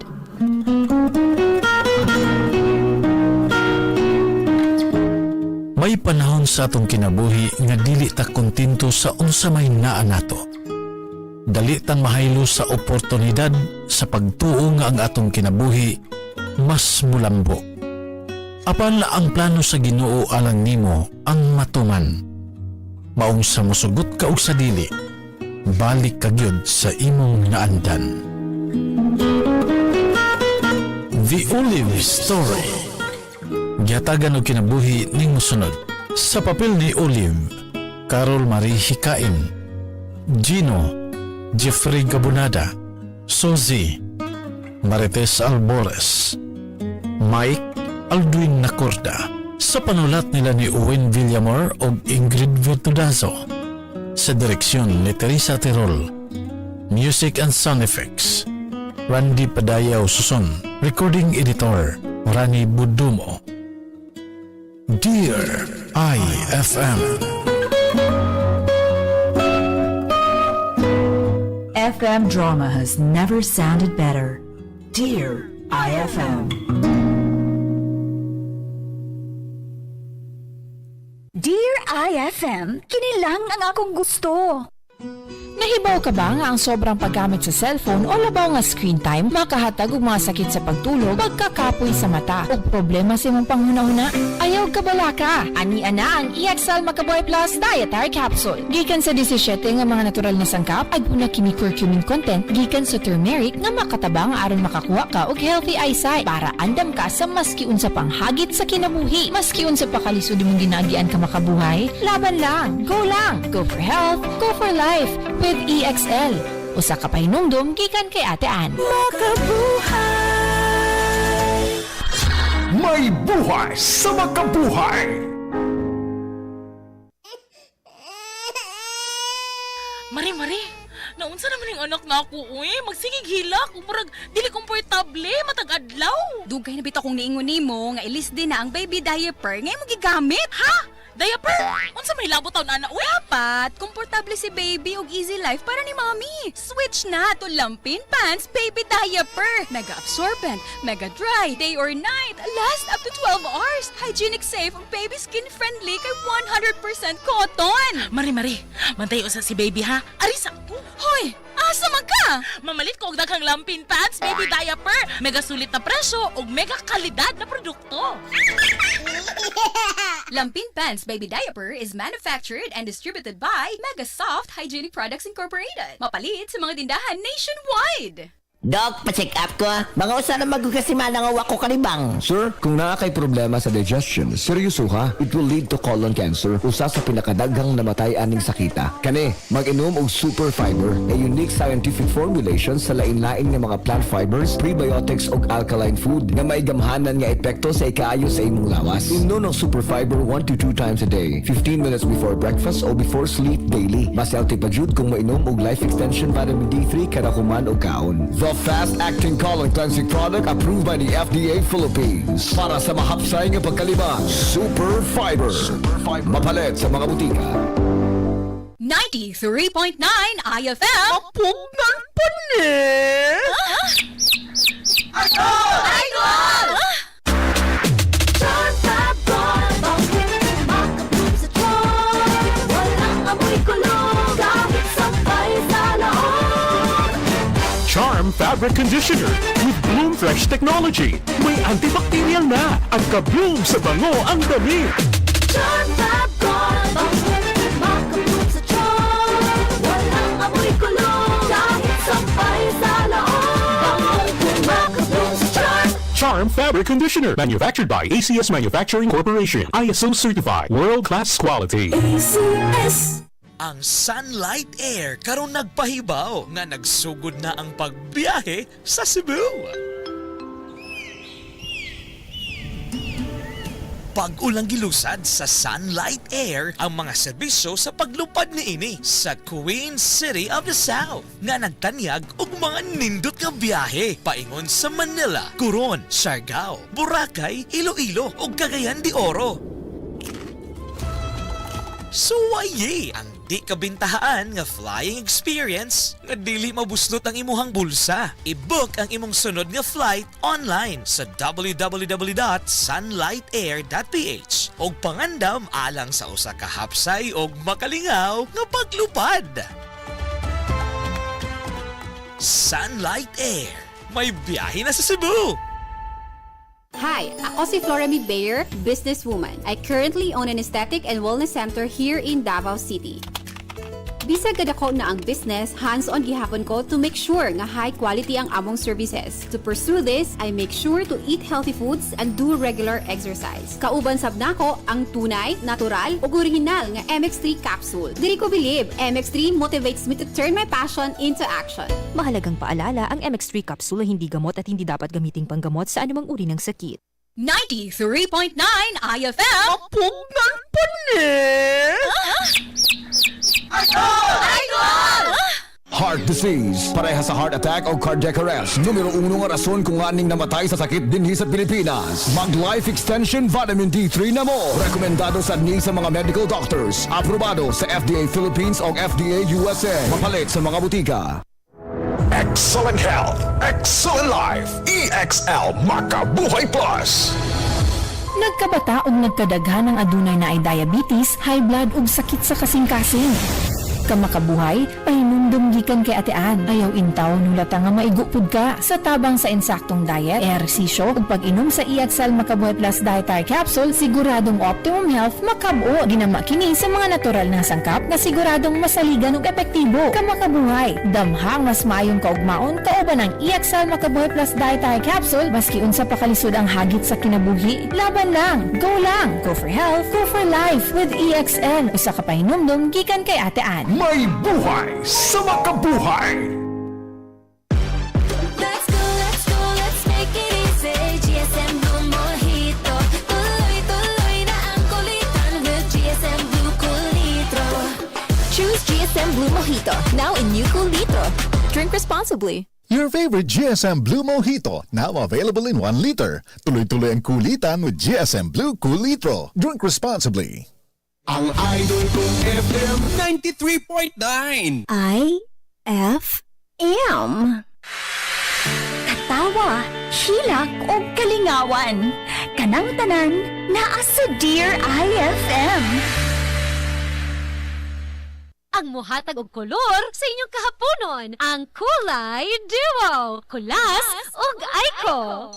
May panahon sa atong kinabuhi nga dili ta kontento sa unsa may naa nato. Dali tang mahaylo sa oportunidad sa pagtuo nga ang atong kinabuhi mas mulambo. Apan ang plano sa Ginoo alang nimo ang matuman. Maong sa musugot ka og sa dili, balik ka gyud sa imong naandan. The Olive Story. Gihatagan og kinabuhi ning mosunod. Sa papel ni Olive, Carol Marie Hikain, Gino, Jeffrey Gabonada, Suzy, Marites Albores, Mike Aldwin Nacorda. Sa panulat nila ni Owen Villamor o Ingrid Vertudazo. Sa direksyon ni Teresa Tirol. Music and Sound Effects, Randy Padayaw Suson. Recording Editor, Rani Budumo. Dear IFM. FM drama has never sounded better. Dear IFM. Dear IFM, kinilang ang akong gusto. Nahibaw ka ba nga ang sobrang paggamit sa cellphone o labaw nga screen time makahatag og mga sakit sa pagtulog, pagkakapoy sa mata ug problema sa imong panghuna-huna? Ayaw ka bala ka. Ani ana ang EXL Macaboy Plus Dietary Capsule. Gikan sa 17 nga mga natural na sangkap ag una kini curcumin content gikan sa turmeric nga makatabang aron makakuha ka og healthy eyesight para andam ka sa maski unsa pang hagit sa kinabuhi. Maski unsa pa kalisod imong ginagian ka makabuhay, laban lang. Go lang. Go for health, go for life with EXL. Usa ka pahinumdum gikan kay Ate Ann. Makabuhay! May buhay sa makabuhay! Mari, naunsa naman yung anak na ako, uy. Magsigig hilak, umurag, dili komportable, matag-adlaw. Dugay na bitaw kong niingon nimo nga ilis din na ang baby diaper ngay mo gigamit. Ha? Diaper? Unsa may labot taon ana, uy? Dapat, komportable si baby ug easy life para ni mommy. Switch na to Lampin Pants Baby Diaper. Mega absorbent, mega dry, day or night, last up to 12 hours. Hygienic safe ug baby skin friendly kay 100% cotton. Mari, mantay usa si baby ha. Aris ako. Hoy, asa man ka? Mamalit ko og daghang Lampin Pants Baby Diaper. Mega sulit na presyo ug mega kalidad na produkto. Lampin Pants Baby Diaper is manufactured and distributed by Mega Soft Hygienic Products Incorporated. Mapalit sa mga tindahan nationwide. Doc, pa-check up ko. Mga usa na magkasimana nga wako kalibang. Sir, kung naa kay problema sa digestion, seryoso ha, it will lead to colon cancer, usa sa pinakadaghang namatay aning sakita. Kani, mag-inom og Super Fiber, a unique scientific formulation sa lain-lain nga mga plant fibers, prebiotics ug alkaline food nga may gamhanan nga epekto sa ikaayo sa imong lawas. Inom ng Super Fiber 1 to 2 times a day, 15 minutes before breakfast o before sleep daily. Mas healthy pa jud kung mainom og life extension vitamin D3 kada human og kaon. The fast-acting colon cleansing product approved by the FDA Philippines. Para sa mahapsay nga pagkalibang, Super Fiber. Mapalit sa mga butika. 93.9 IFM. Pugnan pa ni! Idol! Charm Fabric Conditioner with Bloom Fresh Technology. May antibacterial na at ka-bloom sa bango ang damit. Charm Fab-Gone, makabloom sa charm. Walang amoy kulong, kahit sampay sa laon. Makabloom sa charm. Charm Fabric Conditioner. Manufactured by ACS Manufacturing Corporation. ISO certified. World-class quality. ACS. Ang Sunlight Air karon nagpahibaw nga nagsugod na ang pagbiyahe sa Cebu. Pag-ulang gilusad sa Sunlight Air ang mga serbisyo sa paglupad niini sa Queen City of the South nga nagtanyag og mga nindot nga biyahe paingon sa Manila, Coron, Siargao, Boracay, Iloilo ug Cagayan de Oro. Suwaye ang di kabintahaan nga flying experience nga dili mabusnot ang imuhang bulsa. I-book ang imong sunod nga flight online sa www.sunlightair.ph og pangandam alang sa usa ka hapsay og makalingaw nga paglupad. Sunlight Air, may biyahe na sa Cebu. Hi, ako si Floremy Bayer, businesswoman. I currently own an aesthetic and wellness center here in Davao City. Bisag gid ako na ang business, hands-on gihapon ko to make sure nga high quality ang among services. To pursue this, I make sure to eat healthy foods and do regular exercise. Kauban sab nako ang tunay, natural ug original nga MX3 capsule. Diri ko believe MX3 motivates me to turn my passion into action. Mahalagang paalala, ang MX3 capsule ay hindi gamot at hindi dapat gamiting panggamot sa anumang uri ng sakit. 93.9 IFM. Pugnan pa ni! Idol! heart disease. Pareha sa heart attack o cardiac arrest. Numero 1 nga rason kung aning namatay sa sakit dinhi sa Pilipinas. Mag Life Extension Vitamin D3 na mo. Rekomendado sa ni sa mga medical doctors. Aprobado sa FDA Philippines o FDA USA. Mapalit sa mga butika. Excellent health, excellent life. EXL Makabuhay Plus. Nagkabata ug nagkadaghan ng adunay na ay diabetes, high blood ug sakit sa kasing-kasing. Kamakabuhay, pahinumdum gikan kay atean. Ayaw intaw nulata nga maigupod ka sa tabang sa insaktong diet, ehersisyo ug pag-inom sa EXL Makabuhay Plus Dietary Capsule, siguradong optimum health makabuo. Ginama kini sa mga natural na sangkap na siguradong masaligan ug epektibo. Kamakabuhay, damhang mas maayong kaugmaon kauban ng EXL Makabuhay Plus Dietary Capsule maski unsa pa kalisod ang hagit sa kinabuhi. Laban lang, go for health, go for life with EXL. Usa ka pahinumdum gikan kay atean. May buhay sa makabuhay. Let's go, let's make it easy. GSM Blue Mojito. Tuloy-tuloy na ang kulitan with GSM Blue Cool Litro. Choose GSM Blue Mojito, now in new Cool Litro. Drink responsibly. Your favorite GSM Blue Mojito, now available in 1 liter. Tuloy-tuloy ang kulitan with GSM Blue Cool Litro. Drink responsibly. Ang Idol kong FM 93.9 IFM. Katawa, hilak o kalingawan. Kanang tanan naa sa Dear IFM. Ang muhatag og kolor sa inyong kahaponon, ang Kulay Duo, Kulas ug Aiko.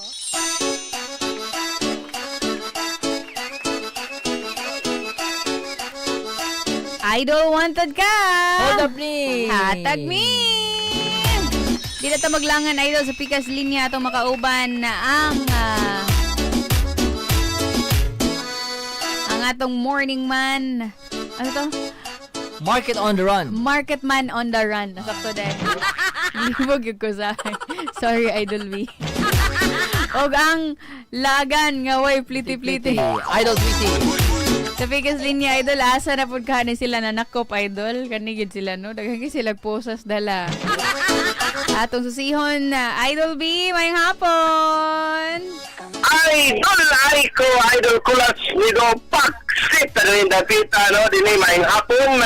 Idol, wanted ka! Hold up, please! Hatag me! Di na ta maglangan, Idol, sa pikas linya atong makauban na ang atong morning man. Ano to? Market on the run. Market man on the run. Nasakto din. Libog yung ko sa akin. Sorry, Idol B. Og ang lagan nga way pliti-pliti. Idol Pliti. Sa pikas linya, Idol, asa na po kanin sila na nakop, Idol. Kanigid sila, no? Daghang sila posas dala. Atong susihon na Idol B, may hapon! Idol Aiko, Idol Kulas, nido paksit na rin dapita, no? Dini, may hapon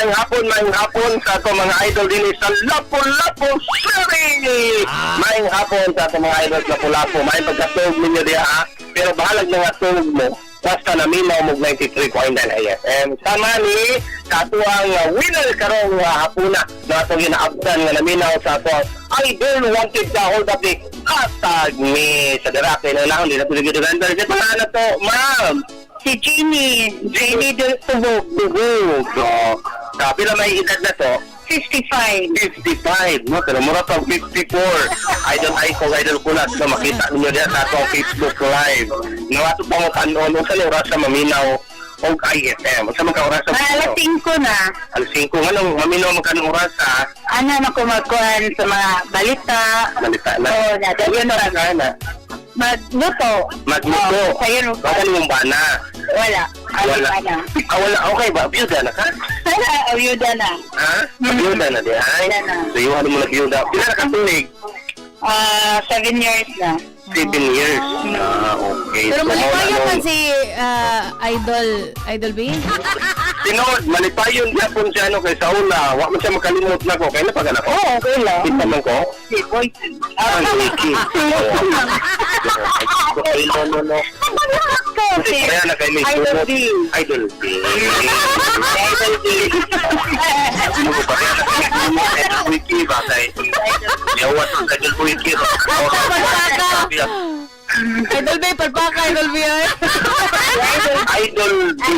sa ito mga idol dini sa Lapu-Lapu City! May hapon sa ito mga idol sa Lapu-Lapu. May pagkatog ninyo diya, ha? Pero bahalag na nga tulog mo. Basta naminaw mo 93.9 AFM. Sama ni katuang winner karong hapuna na itong ginaabdan nga naminaw sa ito. Idol wanted ka hold up ni Hatag me sa Darake na lang. Hindi na tuloy gano'n. Kasi pala na to, ma'am. Si Jeannie del Tubog. Kapila may edad na to? 55, no? Pero mura pang 54. Idol Aiko, Idol Kulas. So, makita ninyo diyan sa atong Facebook Live. Nawato pang kanon, sa oras sa maminaw o IFM. Sa mga oras sa maminaw? Alas 5 na. Alas 5. Anong maminaw magkanong oras sa? Ano na kumakuan sa mga balita. Balita na? Oo, yun na. Magluto. Ayun. Baka mong bana? Wala. Wala. Wala. Okay ba? Biyuda na ka? Wala. Biyuda na. Ha? Biyuda na di ay? So yung ano mo na biyuda. Pila na katulig? 7 years na. 7 years? Okay. Pero malipayon man si Idol B? Tinod, malipayon niya po siya kay Saula. Huwag mo siya makalimot na ko. Kaya napagan ako? Oo, okay lang. Kita man ko? Si Boy. Wiki. No. Kaya na kay Miss Idol B. Idol B. Ano ko pa kaya na kay Idol Wiki ba? Yawat ang Idol Wiki. Idol B, palpaka, Idol B ay. Idol B.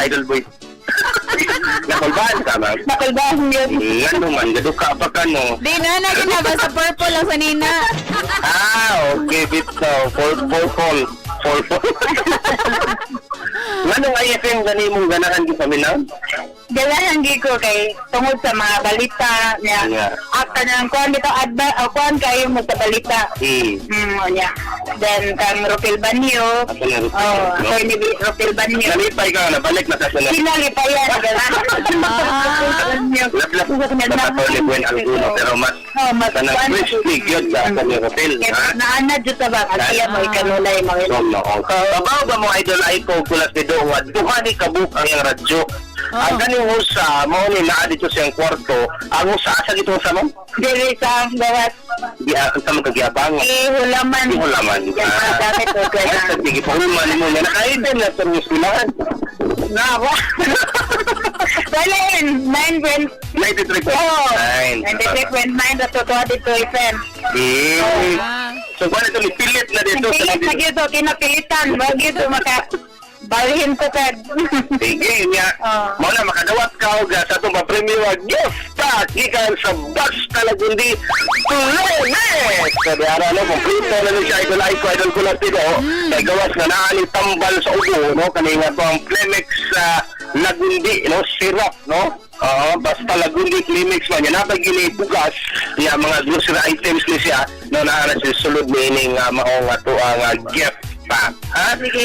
Idol B. Nakulbahan ka, ma'am? Nakulbahan yun. Ano man, gaduka pa ka, no? Di na, basta purple lang sa nina. Okay, bito. Purple. Nganong IFM gani mong ganahan yung paminaw? Galahan ko kay tungod sa mga balita niya. Yeah. After ng kuan dito kuan kayo mo sa balita. Niya. Then kang Ropil Banyo. Attorney Ropil Banyo. Nalipay ka na balik na sa sunod. Sinalipay yan. Lablas sa Atty. Buen Alguno pero mas crispy yun sa Atty. Ropil. Naanad dito ba? Kaya mo ikanulay mga ito. Kabaw ba mo idol ay ko kulas ni Dowan? Duha ni kabuk ang yung radyo. Ang ganing husa, mo ni naa dito siyang kwarto. Ang husa, asa dito sa mo? Dili sa gawat. Sa magkagyabang. Hulaman. Hulaman. Sige, pahulman mo niya. Nakaiden na sa musliman. Nawa. Wala yun. 93.9. 93.9 sa totoo dito, FM. So, kung ito, pilit na dito. Pilit na dito, kinapilitan. Wag dito balhin ko kag. Sige niya. Mo na makadawat ka og sa itong papremyo gift pack gikan sa Basta Lagundi Tulones. Sabi ara no kompleto na ni siya idol ko lang dito. Kay gawas na naani tambal sa ubo no kaninga to ang Plemex Lagundi no syrup no. Basta Lagundi Climax man yan. Napagili bukas niya mga grocery items ni siya no naana siya sulod meaning maong ato ang gift pack.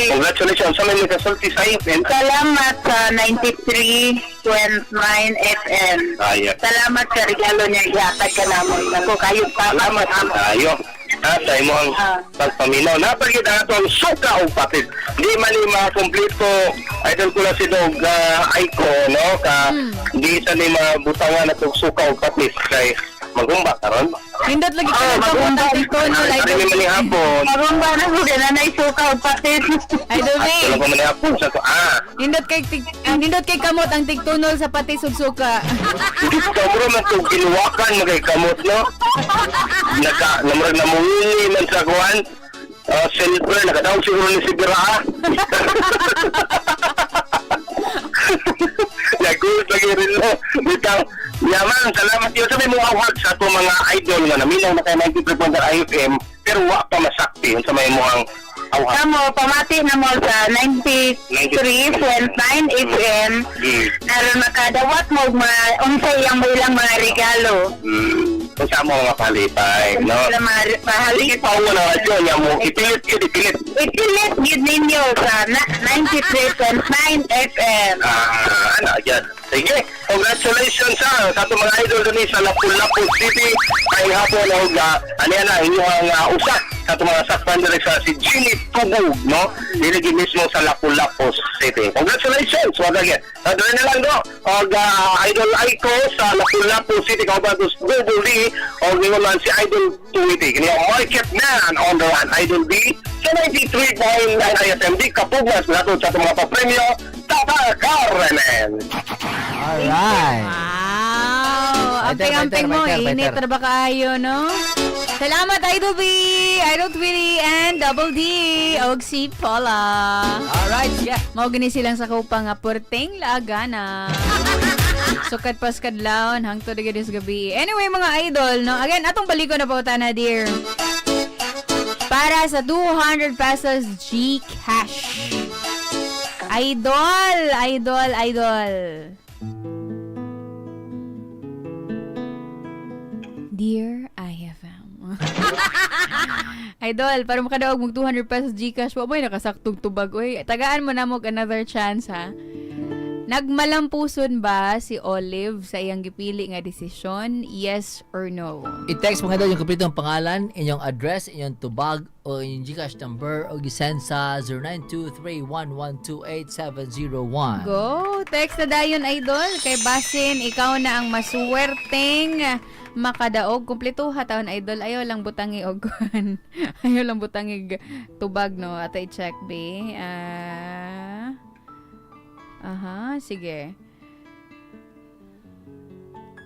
Congratulations sa mga kasulti sa FM. Salamat sa 93.9 FM. Salamat sa regalo niya ihatag ka naman. Ako kayo pa. Salamat tayo. Sa imo ang pagpaminaw. Napagid ang atong suka o patit. Di man ni makompleto idol ko lang si Dog Aiko no di sa ni mabutangan atong suka o patit kay magumba karon. Hindot lagi ka nagkamot ang tiktono. Ay, man ni hapon. Magumba na po din na isuka o patit. Idol May. Ako man ni hapon sa to. Hindot kay kamot ang tiktonol sa patis ug suka. Sobro man to kinuwakan magay kamot no. Namurag na mungili man sa kuan. Silver nakadaw siguro ni si Bira. Yakult lagi rin no. Bitaw. Yaman, salamat yun. Sabi mo awag sa itong mga idol nga naminaw na kayo 93.9 IFM pero wa pa masakti. Sa may mo ang awag. Kamo, pamati na mo sa 93.9 FM. Naroon makadawat mo unsay ang ilang mga regalo. Kung sa mo mga palipay, no? Pahalipay. Ipaw mo na radyo niya mo. Ipilit. Ipilit yun ninyo sa 93.9 FM. Ano, yan. Sige, congratulations sa itong mga idol doon sa Lapu-Lapu City. Ay hapon na na inyong usak sa itong mga sakpan din sa si Jimmy Tubog, no? Diligi mismo sa Lapu-Lapu City. Congratulations! Wag again. Doon na lang do. Idol Aiko sa Lapu-Lapu City. Kaubatos Google D. O ngayon man si Idol Tuwiti. Kini ang market man on the run. Idol D sa 93.9 IFMD. Kapugmas na ito sa itong mga papremyo. Tata Carmen! Alright. Wow! Amping-amping mo. Init na ba kayo, no? Salamat, Idol B, Idol Twitty, and Double D, og si Paula. Alright, yeah. Maugini silang sa kupang purting lagana. Sukat pas kadlawon, hangto na gadis gabi. Anyway, mga idol, no? Again, atong baliko na pauta na, dear. Para sa 200 pesos GCash. Idol! Dear IFM. Idol, para makadaog mong 200 pesos GCash, wabay nakasaktog tubag. Uy, tagaan mo na mo another chance, ha? Nagmalampuson ba si Olive sa iyang gipili nga desisyon? Yes or no? I-text mo nga daw yung kompletong pangalan, inyong address, inyong tubag, o inyong GCash number, o gisend sa 0923112871. Go! Text na dayon, Idol. Kay Basin, ikaw na ang masuwerteng makadaog. Kumpleto ha taon, Idol. Ayaw lang butangi og ayaw lang butangi tubag, no? Ato i-check, be. Sige.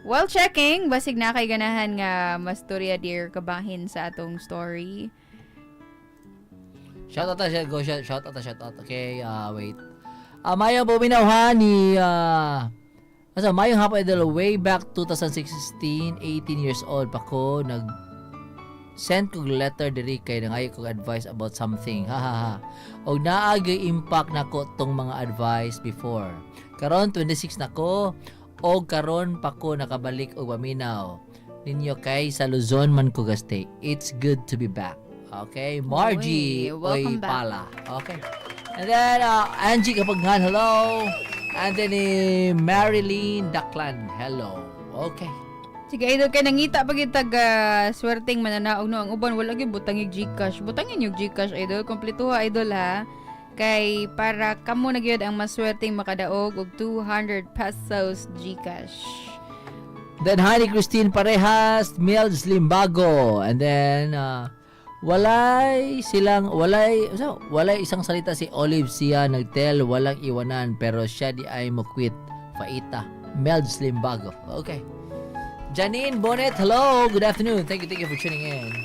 While checking, basig na kay ganahan nga mastorya dear kabahin sa atong story. Shout out. Okay, wait. Mayang puminawhan ni mayang hapon idol way back 2016, 18 years old pa ko send kog letter diri kay nangayo kog advice about something. Og naagay impact nako tong mga advice before. Karon 26 na ko o karon pa ko nakabalik og paminaw ninyo kay sa Luzon man ko gaste. It's good to be back. Okay, Margie, welcome back. Pala. Okay. And then Angie Kapaghan, hello. And then Marilyn Daklan, hello. Okay. Sige, idol, kay nangita pag itag swerteng mananaog no ang uban wala gyud butangig GCash. Butangin yung GCash, idol. Kompletuha, idol, ha. Kay para kamo na gyud ang maswerteng makadaog og 200 pesos GCash. Then Honey Christine Parehas, Mills Limbago. And then walay isang salita si Olive siya nagtel walang iwanan pero siya di ay mo quit. Faita, Mills Limbago. Okay. Janine Bonnet, hello. Good afternoon. Thank you for tuning in.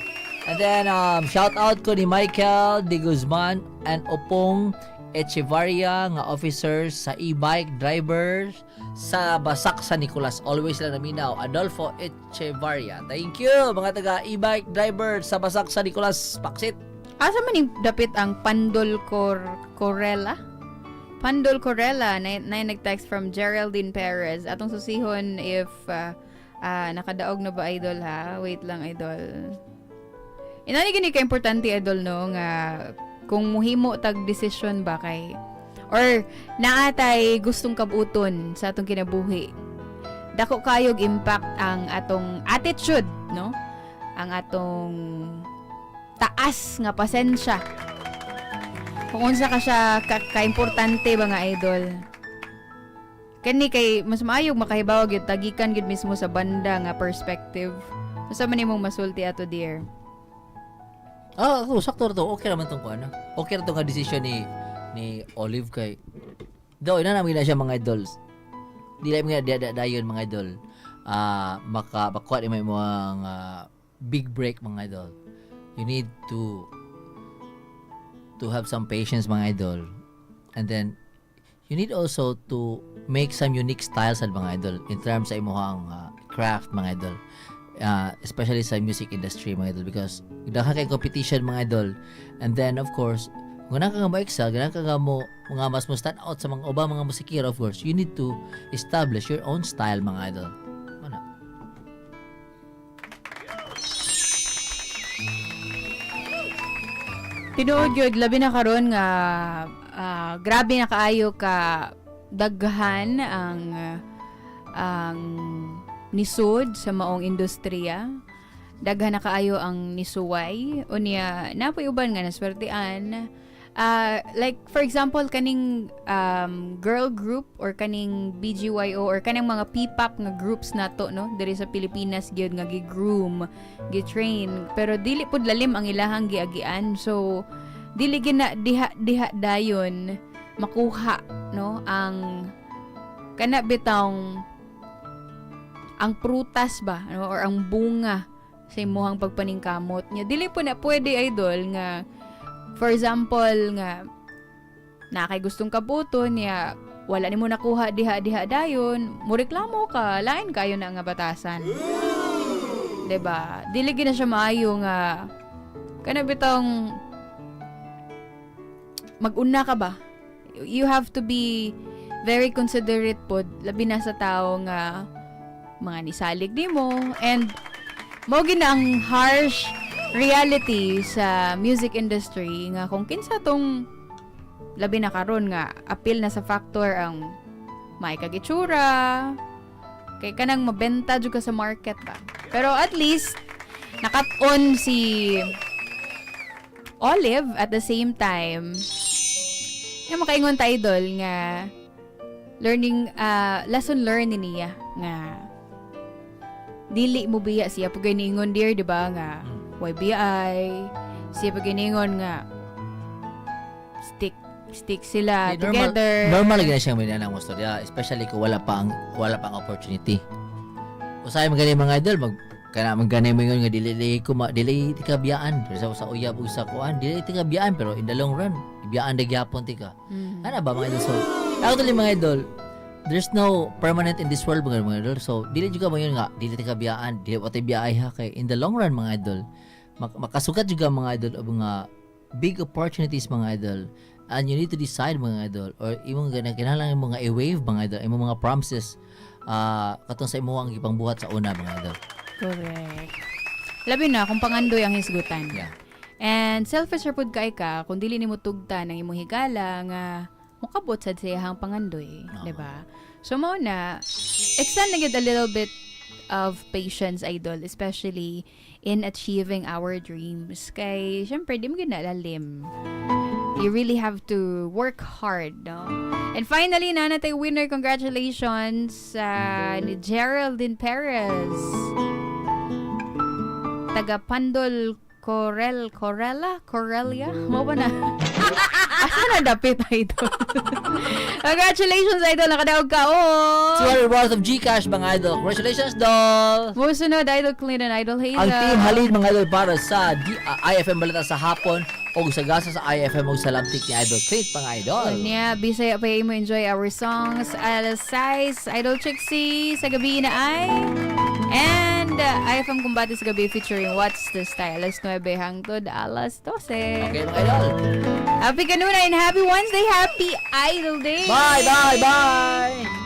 And then shout out ko ni Michael De Guzman and Opong Echevarria nga officers sa e-bike drivers sa Basak San Nicolas. Always lang naminaw. Adolfo Echevarria. Thank you mga taga e-bike drivers sa Basak San Nicolas. Paksit. Asa man yung dapit ang Pandol Corella? Pandol Corella na nag-text from Geraldine Perez. Atong susihon if nakadaog na ba, idol, ha? Wait lang, idol. Inani gini ka importante, idol, no, nga kung muhimo tag desisyon ba kay or naatay gustong kabuton sa atong kinabuhi. Dako kayog impact ang atong attitude, no? Ang atong taas nga pasensya. Kung unsa ka siya ka-importante ba nga, idol? Kani kay mas maayog makahibaw gyud tagikan gyud mismo sa banda nga perspective. Unsa man imong masulti ato, dear? Ako sakto to. Okay naman tong kuan. Okay ra tong decision ni Olive kay daw ina namin na siya mga idols. Dili mga dayon mga idol. Makakuha ni may mga big break mga idol. You need to have some patience mga idol. And then you need also to make some unique styles sa mga idol in terms sa imong craft mga idol. Especially sa music industry mga idol because daghan kay competition mga idol. And then of course kung ka nga mo-excel, ganun ka nga mo mga mas mo stand out sa mga ubang mga musikero, of course, you need to establish your own style, mga idol. Ano? Tinuod yun, labi na karon nga grabe na kaayo ka daghan ang nisod sa maong industriya. Daghan na kaayo ang nisuway. Unya, napoy uban nga naswertean. Like for example kaning girl group or kaning BGYO or kaning mga P-pop nga groups nato no diri sa Pilipinas gyud nga gi-groom, gi-train pero dili pud lalim ang ilahang giagian so dili gina diha dayon makuha no ang kana bitawng ang prutas ba no or ang bunga sa imong pagpaningkamot nya dili po na pwede idol nga for example nga nakay gustong kabuton niya wala nimo nakuha diha dayon mo reklamo ka lain kayo na nga batasan diba dili gina siya maayo nga kana bitong mag-una ka ba you have to be very considerate pod labi na sa tao nga mga nisalig nimo and mo gina ang harsh reality sa music industry nga kung kinsa tong labi na karon nga appeal na sa factor ang may kagitsura kay kanang mabenta jud ka sa market ba pero at least nakat-on si Olive at the same time nga makaingon ta idol nga learning lesson learned niya nga dili mo biya siya pag giningon dear di ba nga YBI siya pag giningon nga stick sila together normal gina siya may nanang istorya especially kung wala pang opportunity usay man gani mga idol magganay mo nga dili ka biyaan pero sa uyab usa kuan dili ka biyaan pero in the long run biyaan gyapon tika ana ba mga idol so actually mga idol there's no permanent in this world mga idol so dili juga mo yun nga dili ka biyaan dili watay biyay ha kay in the long run mga idol makasugat juga mga idol og mga big opportunities mga idol And you need to decide mga idol or imong kinahanglan mga i-wave mga idol, imong mga promises katong sa imong gipangbuhat sa una mga idol. Correct. Labi na kung pangandoy ang hisgutan. Yeah. And selfish pud kay ka kung dili nimo tugtan ang imong higala nga mukabot sad sa iyang pangandoy, di ba? So mo na extend na gyud a little bit of patience, idol, especially in achieving our dreams. Kay syempre di mo gyud nalalim. You really have to work hard, no? And finally, nanatay winner, congratulations ni Geraldine Perez. Taga Pandol Corellia? Mo ba na? Asa na dapit, idol? Congratulations, idol. Nakadaog ka, oh! 200 worth of GCash, mga idol. Congratulations, doll! Musunod, idol Clinton, idol Hayla. Ang team halin, mga idol, para sa IFM Balita sa hapon o sa gasa sa IFM o sa lamtik ni Idol Clint, mga idol. Unya, bisaya pa mo enjoy our songs. Alas 6, Idol Trixie, sa gabi na ay. And IFM Kumbati sa gabi featuring What's the Style? Alas 9 hangtod alas 12. Okay, mga idol. Happy kanuna and happy Wednesday. Happy Idol Day. Bye, bye, bye!